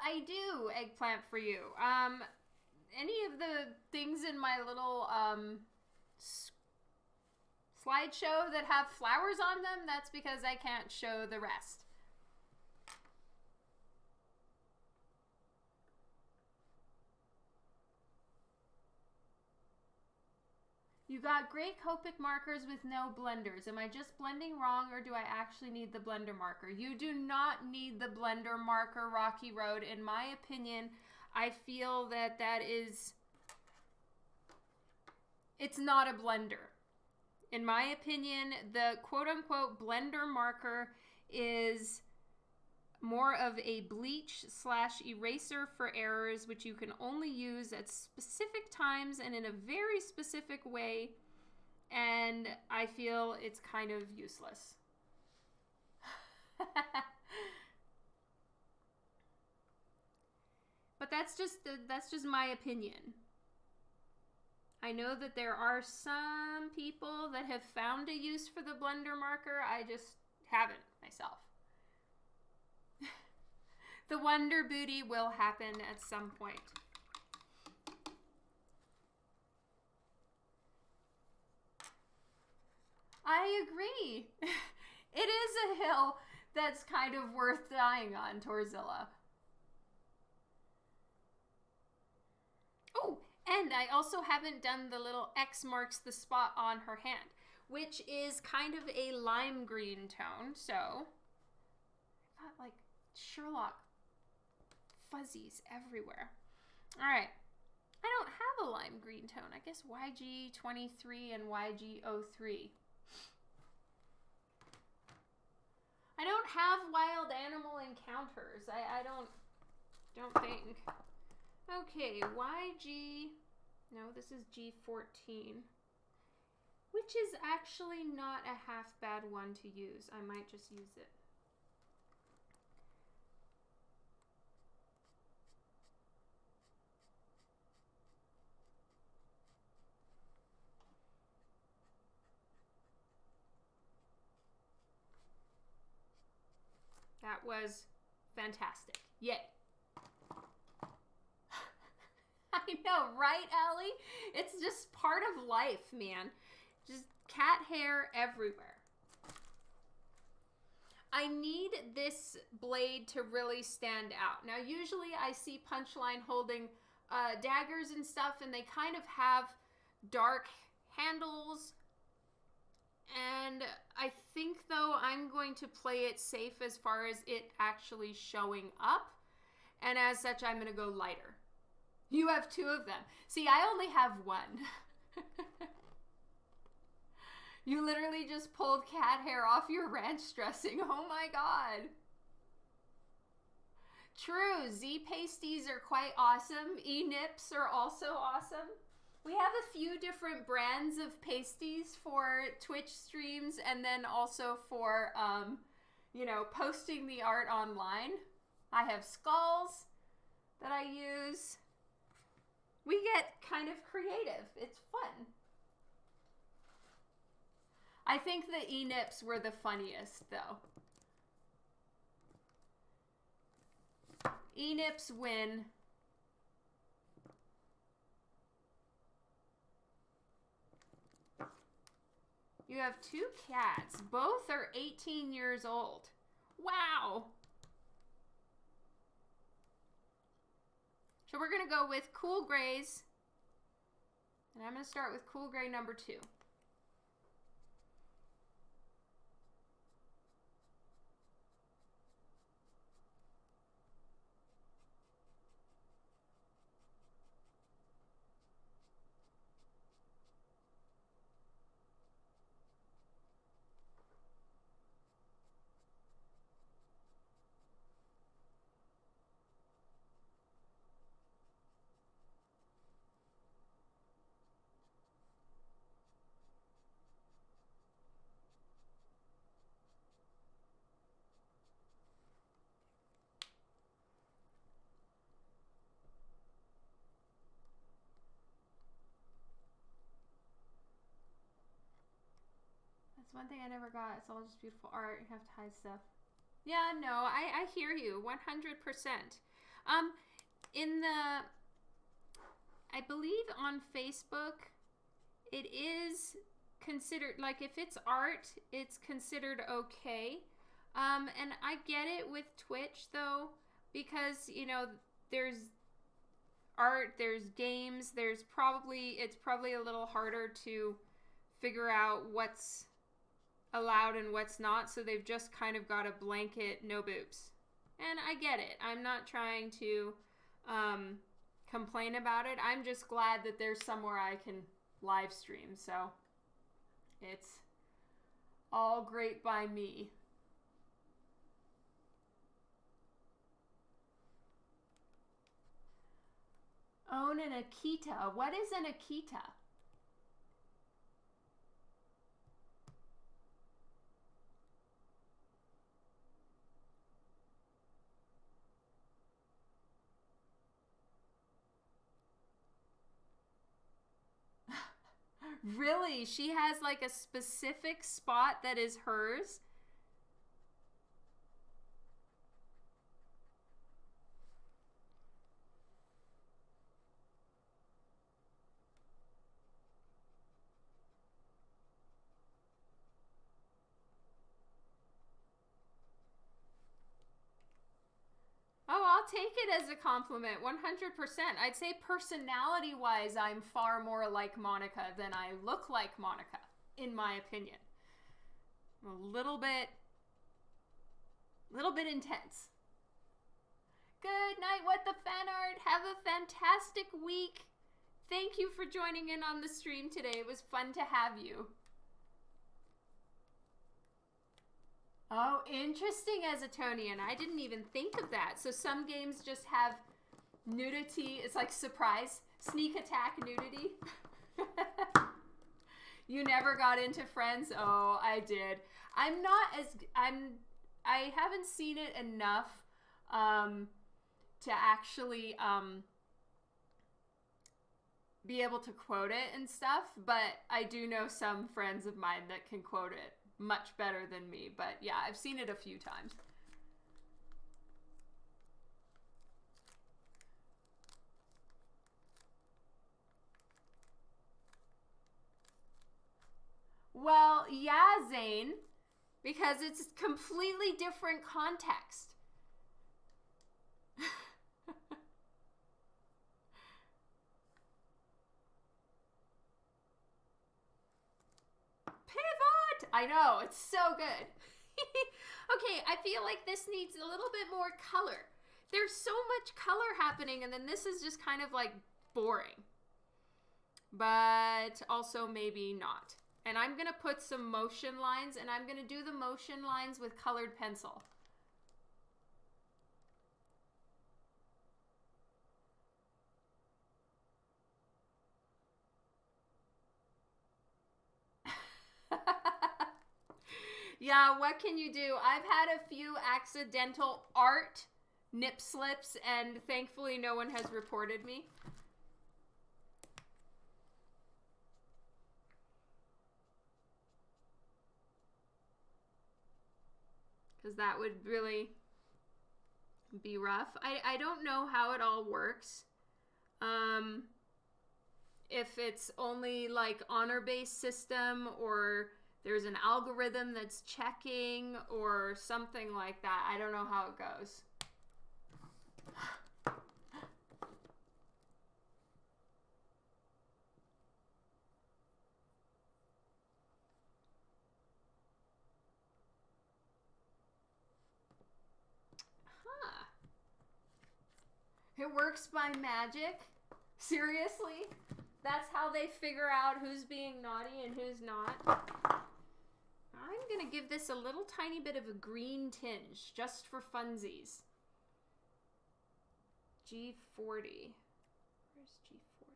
I do, Eggplant, for you. Any of the things in my little slideshow that have flowers on them, that's because I can't show the rest. You got great Copic markers with no blenders. Am I just blending wrong, or do I actually need the blender marker? You do not need the blender marker, Rocky Road. In my opinion, I feel that it's not a blender. In my opinion, the quote-unquote blender marker is more of a bleach / eraser for errors, which you can only use at specific times and in a very specific way, and I feel it's kind of useless. But that's just my opinion. I know that there are some people that have found a use for the blender marker. I just haven't myself. The Wonder Booty will happen at some point. I agree. It is a hill that's kind of worth dying on, Torzilla. Oh, and I also haven't done the little X marks the spot on her hand, which is kind of a lime green tone. So, I've got like Sherlock fuzzies everywhere. All right. I don't have a lime green tone. I guess YG23 and YG03. I don't have wild animal encounters. I don't think. Okay, YG. No, this is G14. Which is actually not a half bad one to use. I might just use it. That was fantastic. Yay. I know, right, Allie? It's just part of life, man. Just cat hair everywhere. I need this blade to really stand out. Now, usually I see Punchline holding daggers and stuff, and they kind of have dark handles. And I think, though, I'm going to play it safe as far as it actually showing up. And as such, I'm going to go lighter. You have two of them. See, I only have one. You literally just pulled cat hair off your ranch dressing. Oh my god. True, Z pasties are quite awesome. E-nips are also awesome. We have a few different brands of pasties for Twitch streams, and then also for, posting the art online. I have skulls that I use. We get kind of creative. It's fun. I think the E-nips were the funniest, though. E-nips win. You have two cats. Both are 18 years old. Wow. So we're going to go with cool grays. And I'm going to start with cool gray number 2. That's one thing I never got. It's all just beautiful art. You have to hide stuff. Yeah, no, I hear you 100%. I believe on Facebook, it is considered, like, if it's art, it's considered okay. And I get it with Twitch, though, because, there's art, there's games, it's probably a little harder to figure out what's allowed and what's not, so they've just kind of got a blanket no boobs. And I get it. I'm not trying to complain about it. I'm just glad that there's somewhere I can live stream, so it's all great by me. Own an Akita. What is an Akita? Really? She has like a specific spot that is hers? Oh, I'll take it as a compliment, 100%. I'd say personality-wise, I'm far more like Monica than I look like Monica, in my opinion. A little bit intense. Good night, What the Fan Art. Have a fantastic week. Thank you for joining in on the stream today. It was fun to have you. Oh, interesting, Azatonian. I didn't even think of that. So some games just have nudity. It's like surprise, sneak attack nudity. You never got into Friends? Oh, I did. I haven't seen it enough to actually be able to quote it and stuff, but I do know some friends of mine that can quote it much better than me. But yeah, I've seen it a few times. Well, yeah, Zane, because it's completely different context. Pivot! I know, it's so good. Okay, I feel like this needs a little bit more color. There's so much color happening, and then this is just kind of like boring. But also maybe not. And I'm going to put some motion lines, and I'm going to do the motion lines with colored pencil. Yeah, what can you do? I've had a few accidental art nip slips, and thankfully no one has reported me. Because that would really be rough. I don't know how it all works. If it's only like honor-based system, or there's an algorithm that's checking or something like that. I don't know how it goes. Huh. It works by magic? Seriously? That's how they figure out who's being naughty and who's not? I'm going to give this a little tiny bit of a green tinge, just for funsies. G40. Where's G40?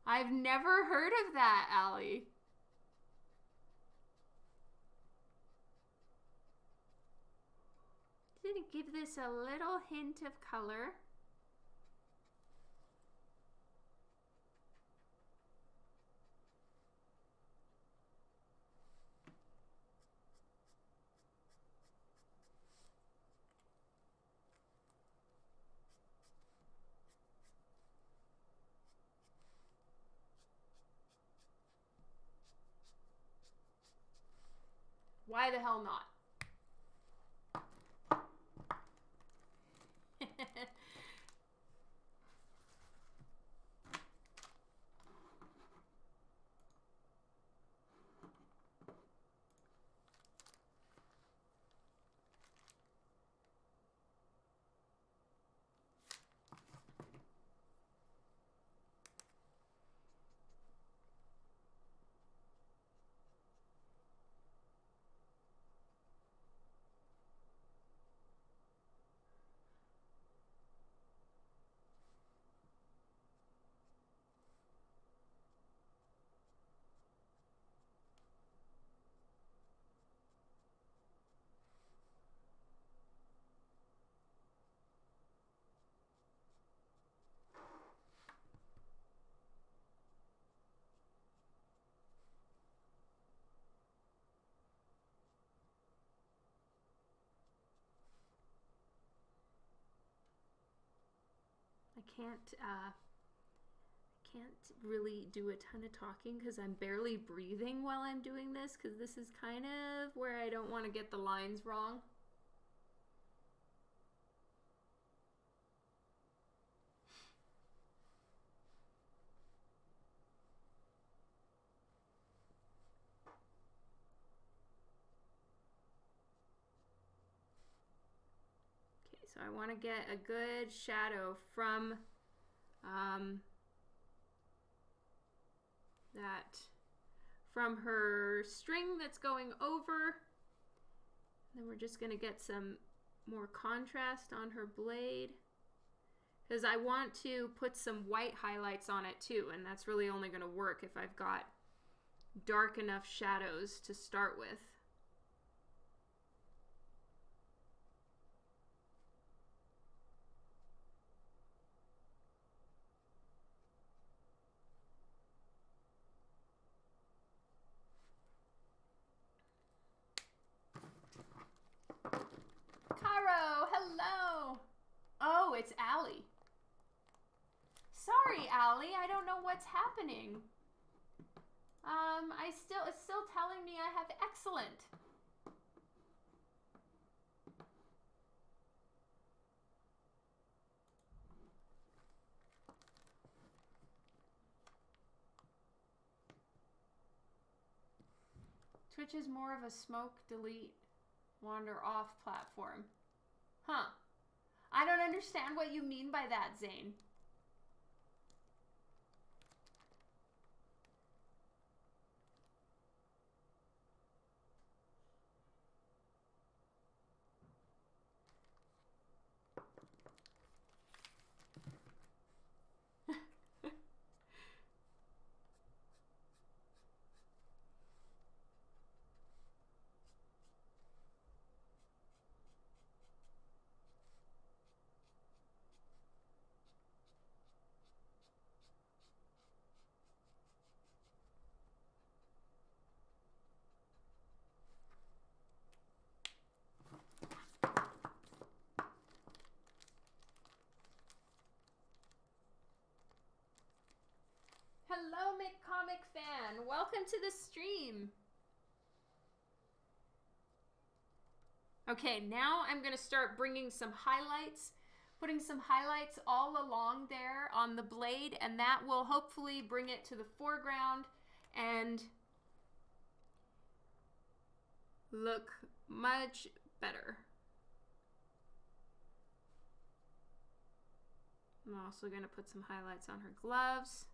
I've never heard of that, Allie. I'm going to give this a little hint of color. Why the hell not? I can't really do a ton of talking because I'm barely breathing while I'm doing this, because this is kind of where I don't want to get the lines wrong. Okay, so I want to get a good shadow from from her string that's going over. Then we're just going to get some more contrast on her blade, because I want to put some white highlights on it too, and that's really only going to work if I've got dark enough shadows to start with. Caro, hello. Oh, it's Allie. Sorry, Allie, I don't know what's happening. It's still telling me I have excellent. Twitch is more of a smoke, delete, wander off platform. Huh. I don't understand what you mean by that, Zane. Hello, McComic fan. Welcome to the stream. Okay, now I'm going to start bringing some highlights, putting some highlights all along there on the blade, and that will hopefully bring it to the foreground and look much better. I'm also going to put some highlights on her gloves.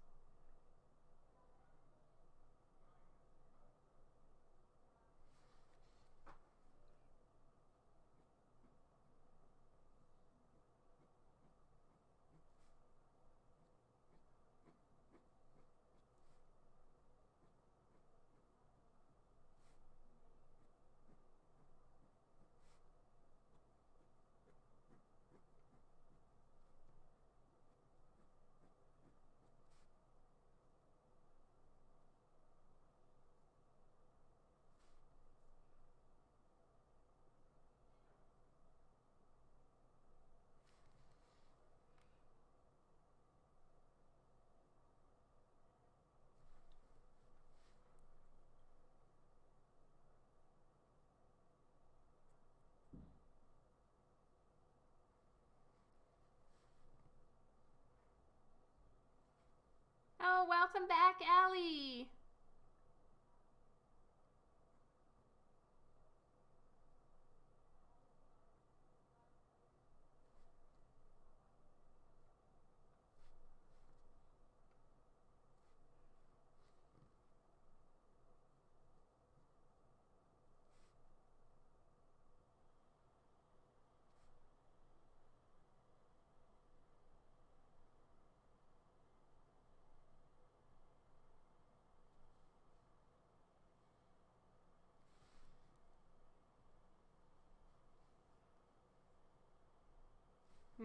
Welcome back, Allie.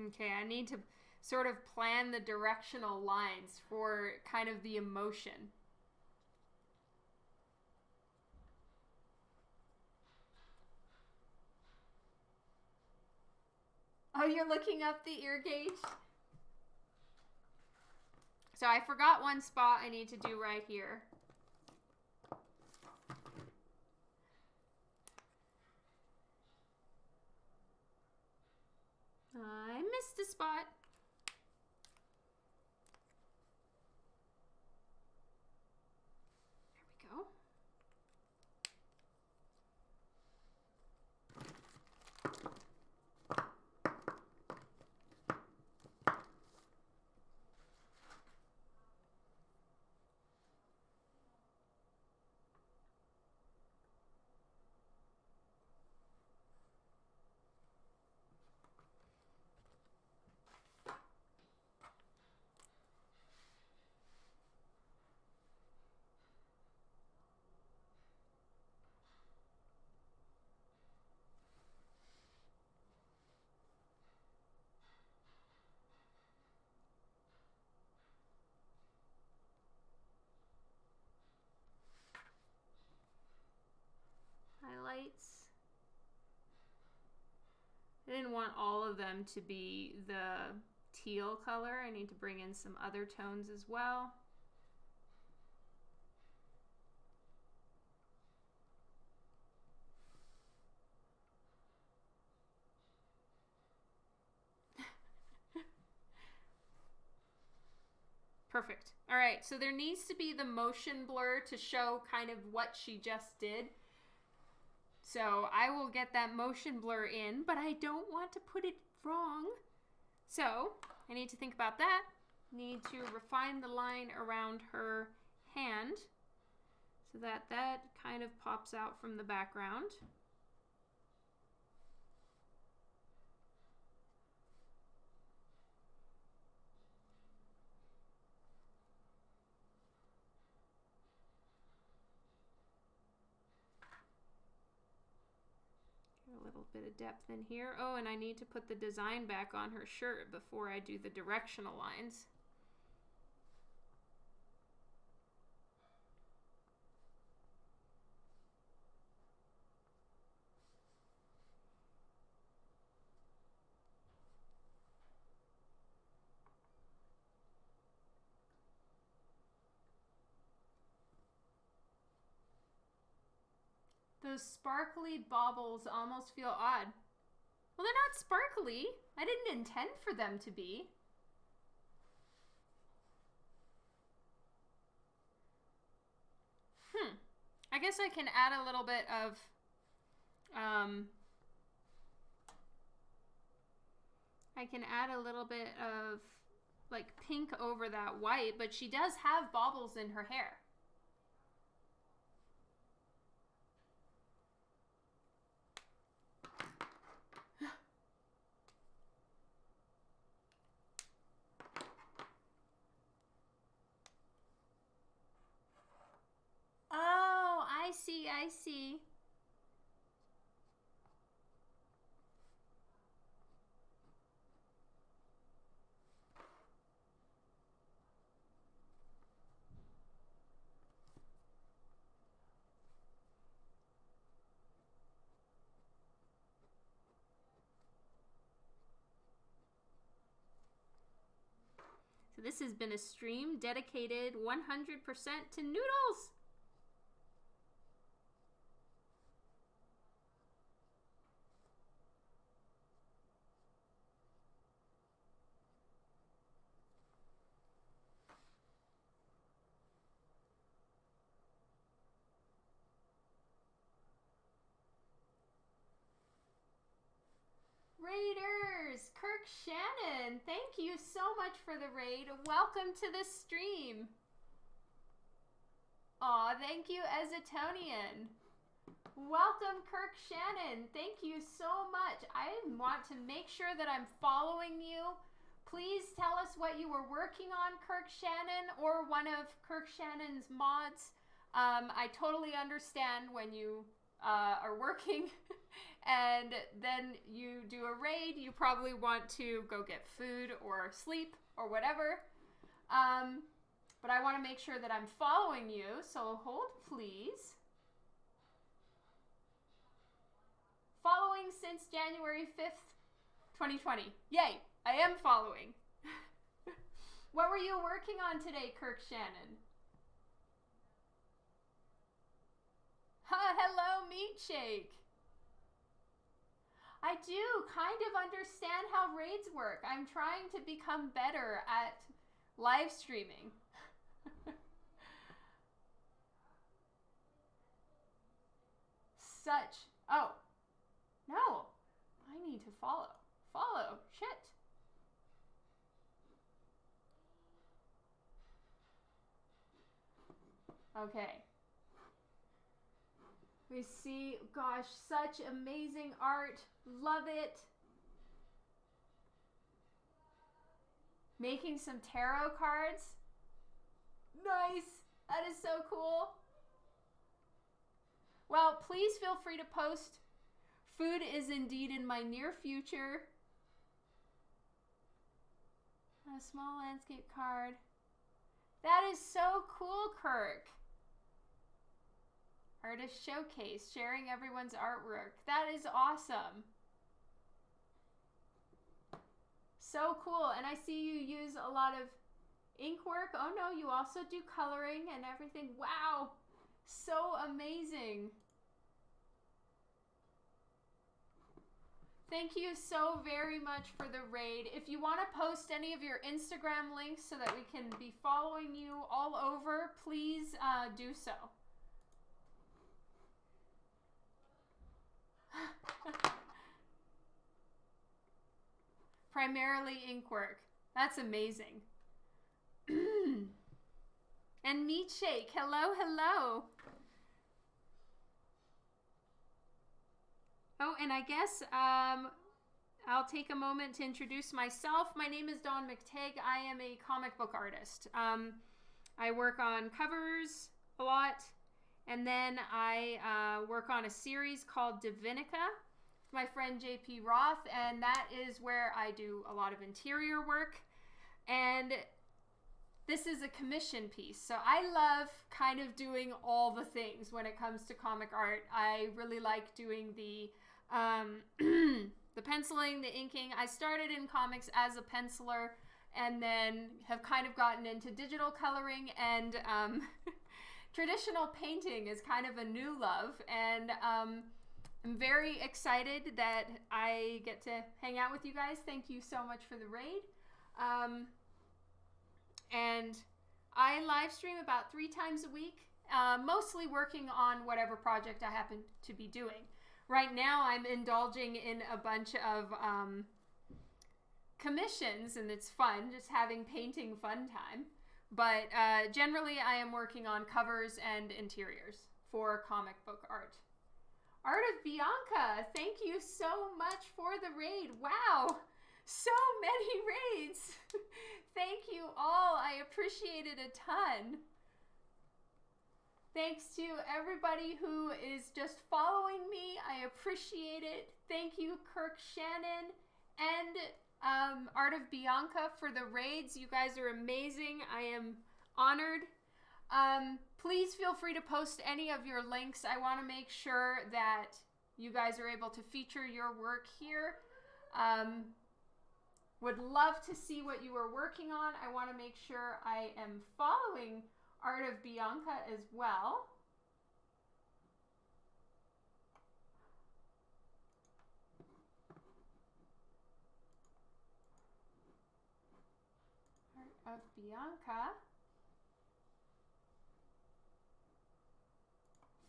Okay, I need to sort of plan the directional lines for kind of the emotion. Oh, you're looking up the ear gauge? So I forgot one spot I need to do right here. I missed a spot. There we go. Highlights. I didn't want all of them to be the teal color. I need to bring in some other tones as well. Perfect. All right, so there needs to be the motion blur to show kind of what she just did. So I will get that motion blur in, but I don't want to put it wrong. So I need to think about that. Need to refine the line around her hand so that that kind of pops out from the background. A little bit of depth in here. Oh, and I need to put the design back on her shirt before I do the directional lines. Those sparkly baubles almost feel odd. Well, they're not sparkly. I didn't intend for them to be. I guess I can add a little bit of like pink over that white, but she does have baubles in her hair. Oh, I see, I see. So this has been a stream dedicated 100% to noodles. Kirk Shannon. Thank you so much for the raid. Welcome to the stream. Aw, thank you, Ezitonian. Welcome, Kirk Shannon. Thank you so much. I want to make sure that I'm following you. Please tell us what you were working on, Kirk Shannon, or one of Kirk Shannon's mods. I totally understand when you are working and then you do a raid. You probably want to go get food or sleep or whatever. But I want to make sure that I'm following you, so hold please. Following since January 5th, 2020. Yay, I am following. What were you working on today, Kirk Shannon? Hello, Meat Shake. I do kind of understand how raids work. I'm trying to become better at live streaming. Oh, no, I need to follow. Shit. Okay. We see, gosh, such amazing art. Love it. Making some tarot cards. Nice. That is so cool. Well, please feel free to post. Food is indeed in my near future. A small landscape card. That is so cool, Kirk. Artist showcase, sharing everyone's artwork. That is awesome. So cool. And I see you use a lot of ink work. Oh no, you also do coloring and everything. Wow. So amazing. Thank you so very much for the raid. If you want to post any of your Instagram links so that we can be following you all over, please do so. Primarily ink work. That's amazing. And Meat Shake. Hello, hello. Oh, and I guess I'll take a moment to introduce myself. My name is Dawn McTagg. I am a comic book artist. I work on covers a lot, and then I work on a series called Divinica with my friend JP Roth, and that is where I do a lot of interior work. And this is a commission piece, so I love kind of doing all the things when it comes to comic art. I really like doing the penciling, the inking. I started in comics as a penciler and then have kind of gotten into digital coloring, and traditional painting is kind of a new love, and I'm very excited that I get to hang out with you guys. Thank you so much for the raid. And I live stream about 3 times a week, mostly working on whatever project I happen to be doing. Right now I'm indulging in a bunch of commissions, and it's fun, just having painting fun time. But generally I am working on covers and interiors for comic book art. Art of Bianca, thank you so much for the raid. Wow, so many raids. Thank you all. I appreciate it a ton. Thanks to everybody who is just following me. I appreciate it. Thank you, Kirk Shannon and Art of Bianca, for the raids. You guys are amazing. I am honored. Please feel free to post any of your links. I want to make sure that you guys are able to feature your work here. Would love to see what you are working on. I want to make sure I am following Art of Bianca as well. Art of Bianca.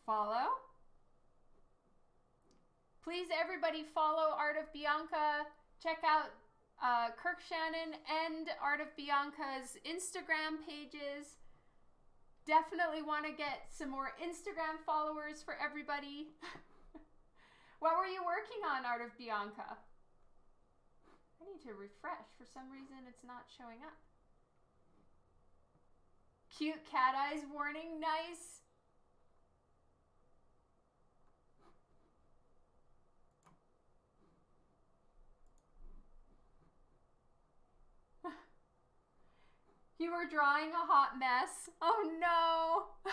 Follow. Please, everybody, follow Art of Bianca. Check out Kirk Shannon and Art of Bianca's Instagram pages. Definitely want to get some more Instagram followers for everybody. What were you working on, Art of Bianca? I need to refresh. For some reason, it's not showing up. Cute cat eyes warning. Nice. You were drawing a hot mess. Oh no.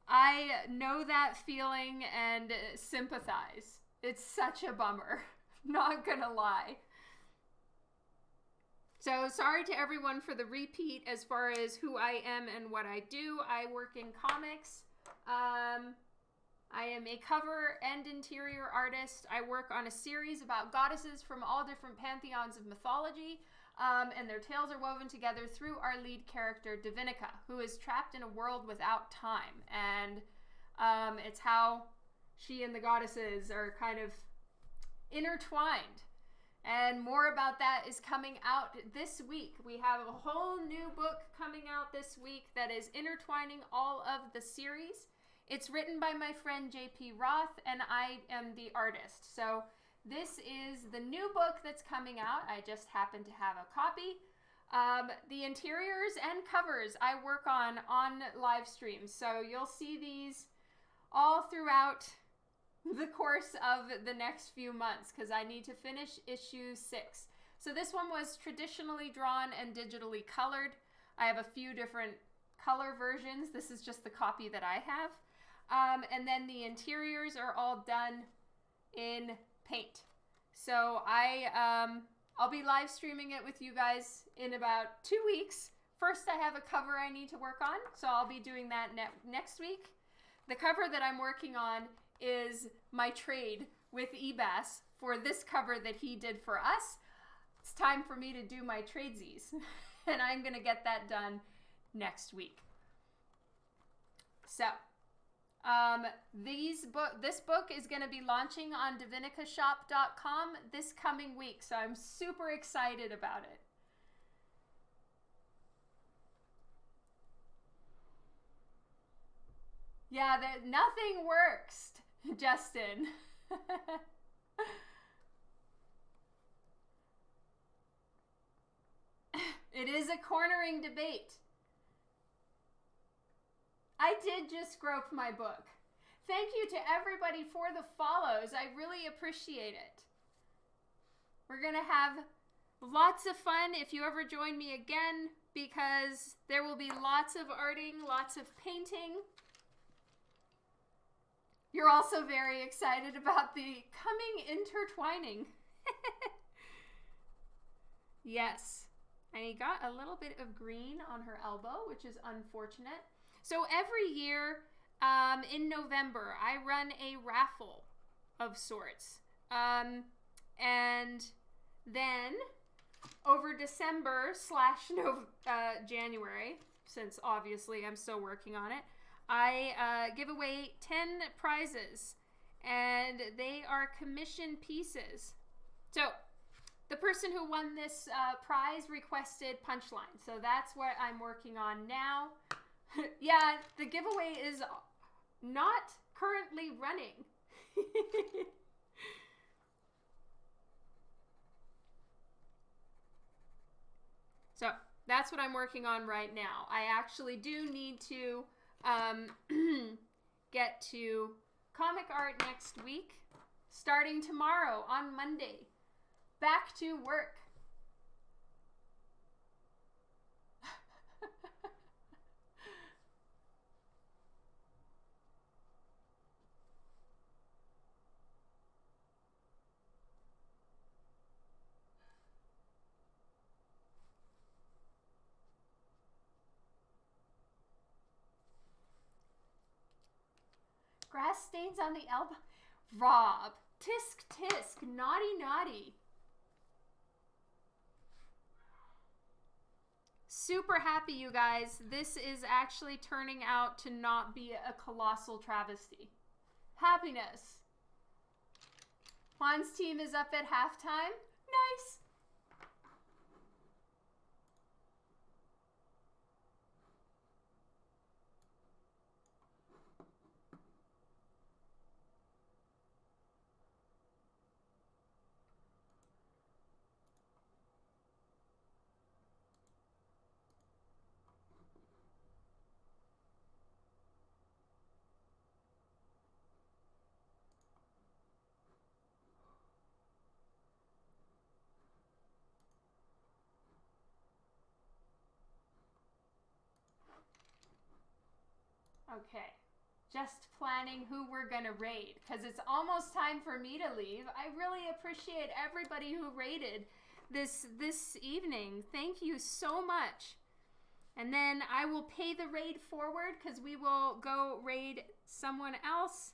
I know that feeling and sympathize. It's such a bummer. Not gonna lie. So sorry to everyone for the repeat as far as who I am and what I do. I work in comics. I am a cover and interior artist. I work on a series about goddesses from all different pantheons of mythology, and their tales are woven together through our lead character, Divinica, who is trapped in a world without time. And it's how she and the goddesses are kind of intertwined. And more about that is coming out this week. We have a whole new book coming out this week that is intertwining all of the series. It's written by my friend JP Roth, and I am the artist. So this is the new book that's coming out. I just happen to have a copy. The interiors and covers I work on live streams. So you'll see these all throughout the course of the next few months, because I need to finish issue 6. So this one was traditionally drawn and digitally colored. I have a few different color versions. This is just the copy that I have. And then the interiors are all done in paint. So I'll be live streaming it with you guys in about 2 weeks. First, I have a cover I need to work on, so I'll be doing that next week. The cover that I'm working on is my trade with Ebas for this cover that he did for us. It's time for me to do my tradesies, and I'm going to get that done next week. So, this book is going to be launching on divinicashop.com this coming week, so I'm super excited about it. Yeah, nothing works, Justin. It is a cornering debate. I did just grope my book. Thank you to everybody for the follows. I really appreciate it. We're going to have lots of fun if you ever join me again, because there will be lots of arting, lots of painting. You're also very excited about the coming intertwining. Yes. And he got a little bit of green on her elbow, which is unfortunate. So every year in November, I run a raffle of sorts. And then over December / January, since obviously I'm still working on it, I give away 10 prizes, and they are commission pieces. So the person who won this prize requested Punchline, so that's what I'm working on now. Yeah, the giveaway is not currently running. So that's what I'm working on right now. I actually do need to get to comic art next week, starting tomorrow on Monday. Back to work. Grass stains on the elbow. Rob, tisk tisk, naughty naughty. Super happy, you guys. This is actually turning out to not be a colossal travesty. Happiness. Juan's team is up at halftime. Nice. Okay, just planning who we're gonna raid because it's almost time for me to leave. I really appreciate everybody who raided this evening. Thank you so much. And then I will pay the raid forward because we will go raid someone else.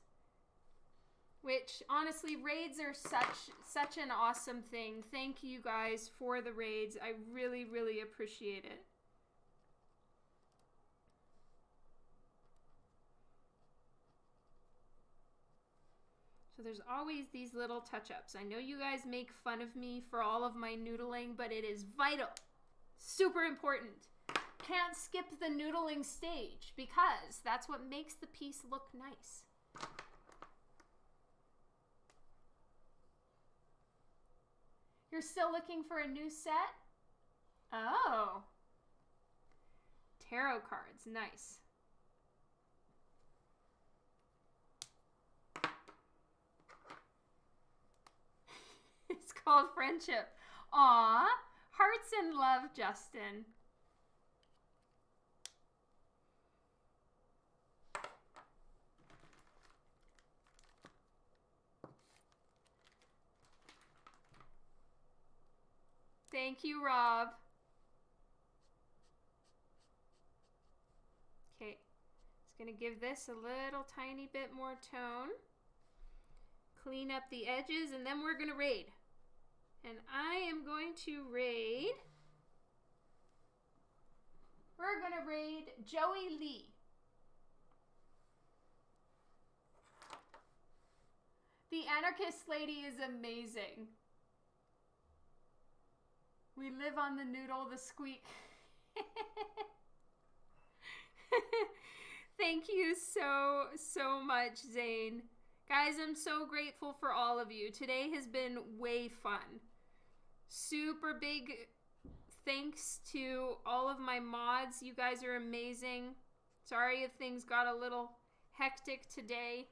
Which honestly, raids are such an awesome thing. Thank you guys for the raids. I really, really appreciate it. So there's always these little touch-ups. I know you guys make fun of me for all of my noodling, but it is vital. Super important. Can't skip the noodling stage because that's what makes the piece look nice. You're still looking for a new set? Oh. Tarot cards, nice. It's called friendship. Aw, hearts and love, Justin. Thank you, Rob. Okay, just gonna give this a little tiny bit more tone. Clean up the edges, and then we're gonna raid. And I am going to raid. We're gonna raid Joey Lee. The anarchist lady is amazing. We live on the noodle, the squeak. Thank you so much, Zane. Guys, I'm so grateful for all of you. Today has been way fun. Super big thanks to all of my mods. You guys are amazing. Sorry if things got a little hectic today.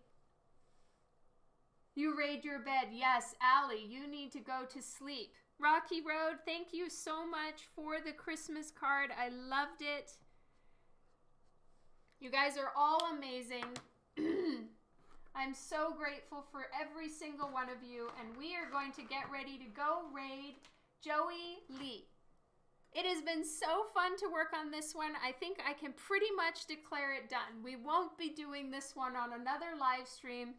You raid your bed. Yes, Allie, you need to go to sleep. Rocky Road, thank you so much for the Christmas card. I loved it. You guys are all amazing. I'm so grateful for every single one of you, and we are going to get ready to go raid Joey Lee. It has been so fun to work on this one. I think I can pretty much declare it done. We won't be doing this one on another live stream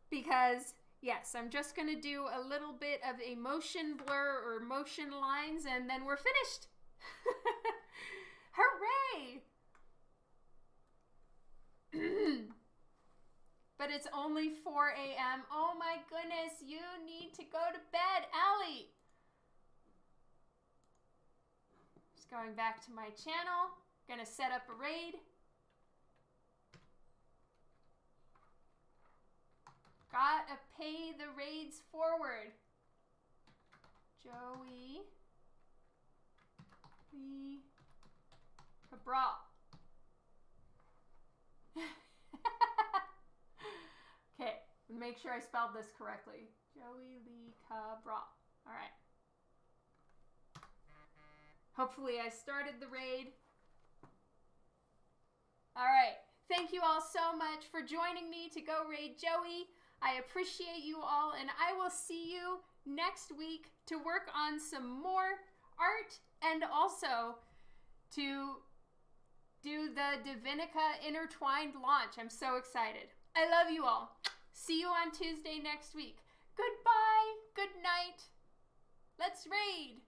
because, yes, I'm just going to do a little bit of a motion blur or motion lines, and then we're finished. Hooray! But it's only 4 a.m. Oh my goodness, you need to go to bed, Allie. Just going back to my channel. Gonna set up a raid. Gotta pay the raids forward. Joey Lee Cabral. Okay, make sure I spelled this correctly. Joey Lee Cabral. All right. Hopefully I started the raid. All right. Thank you all so much for joining me to go raid Joey. I appreciate you all, and I will see you next week to work on some more art and also to do the Divinica Intertwined launch. I'm so excited. I love you all. See you on Tuesday next week. Goodbye. Good night. Let's raid.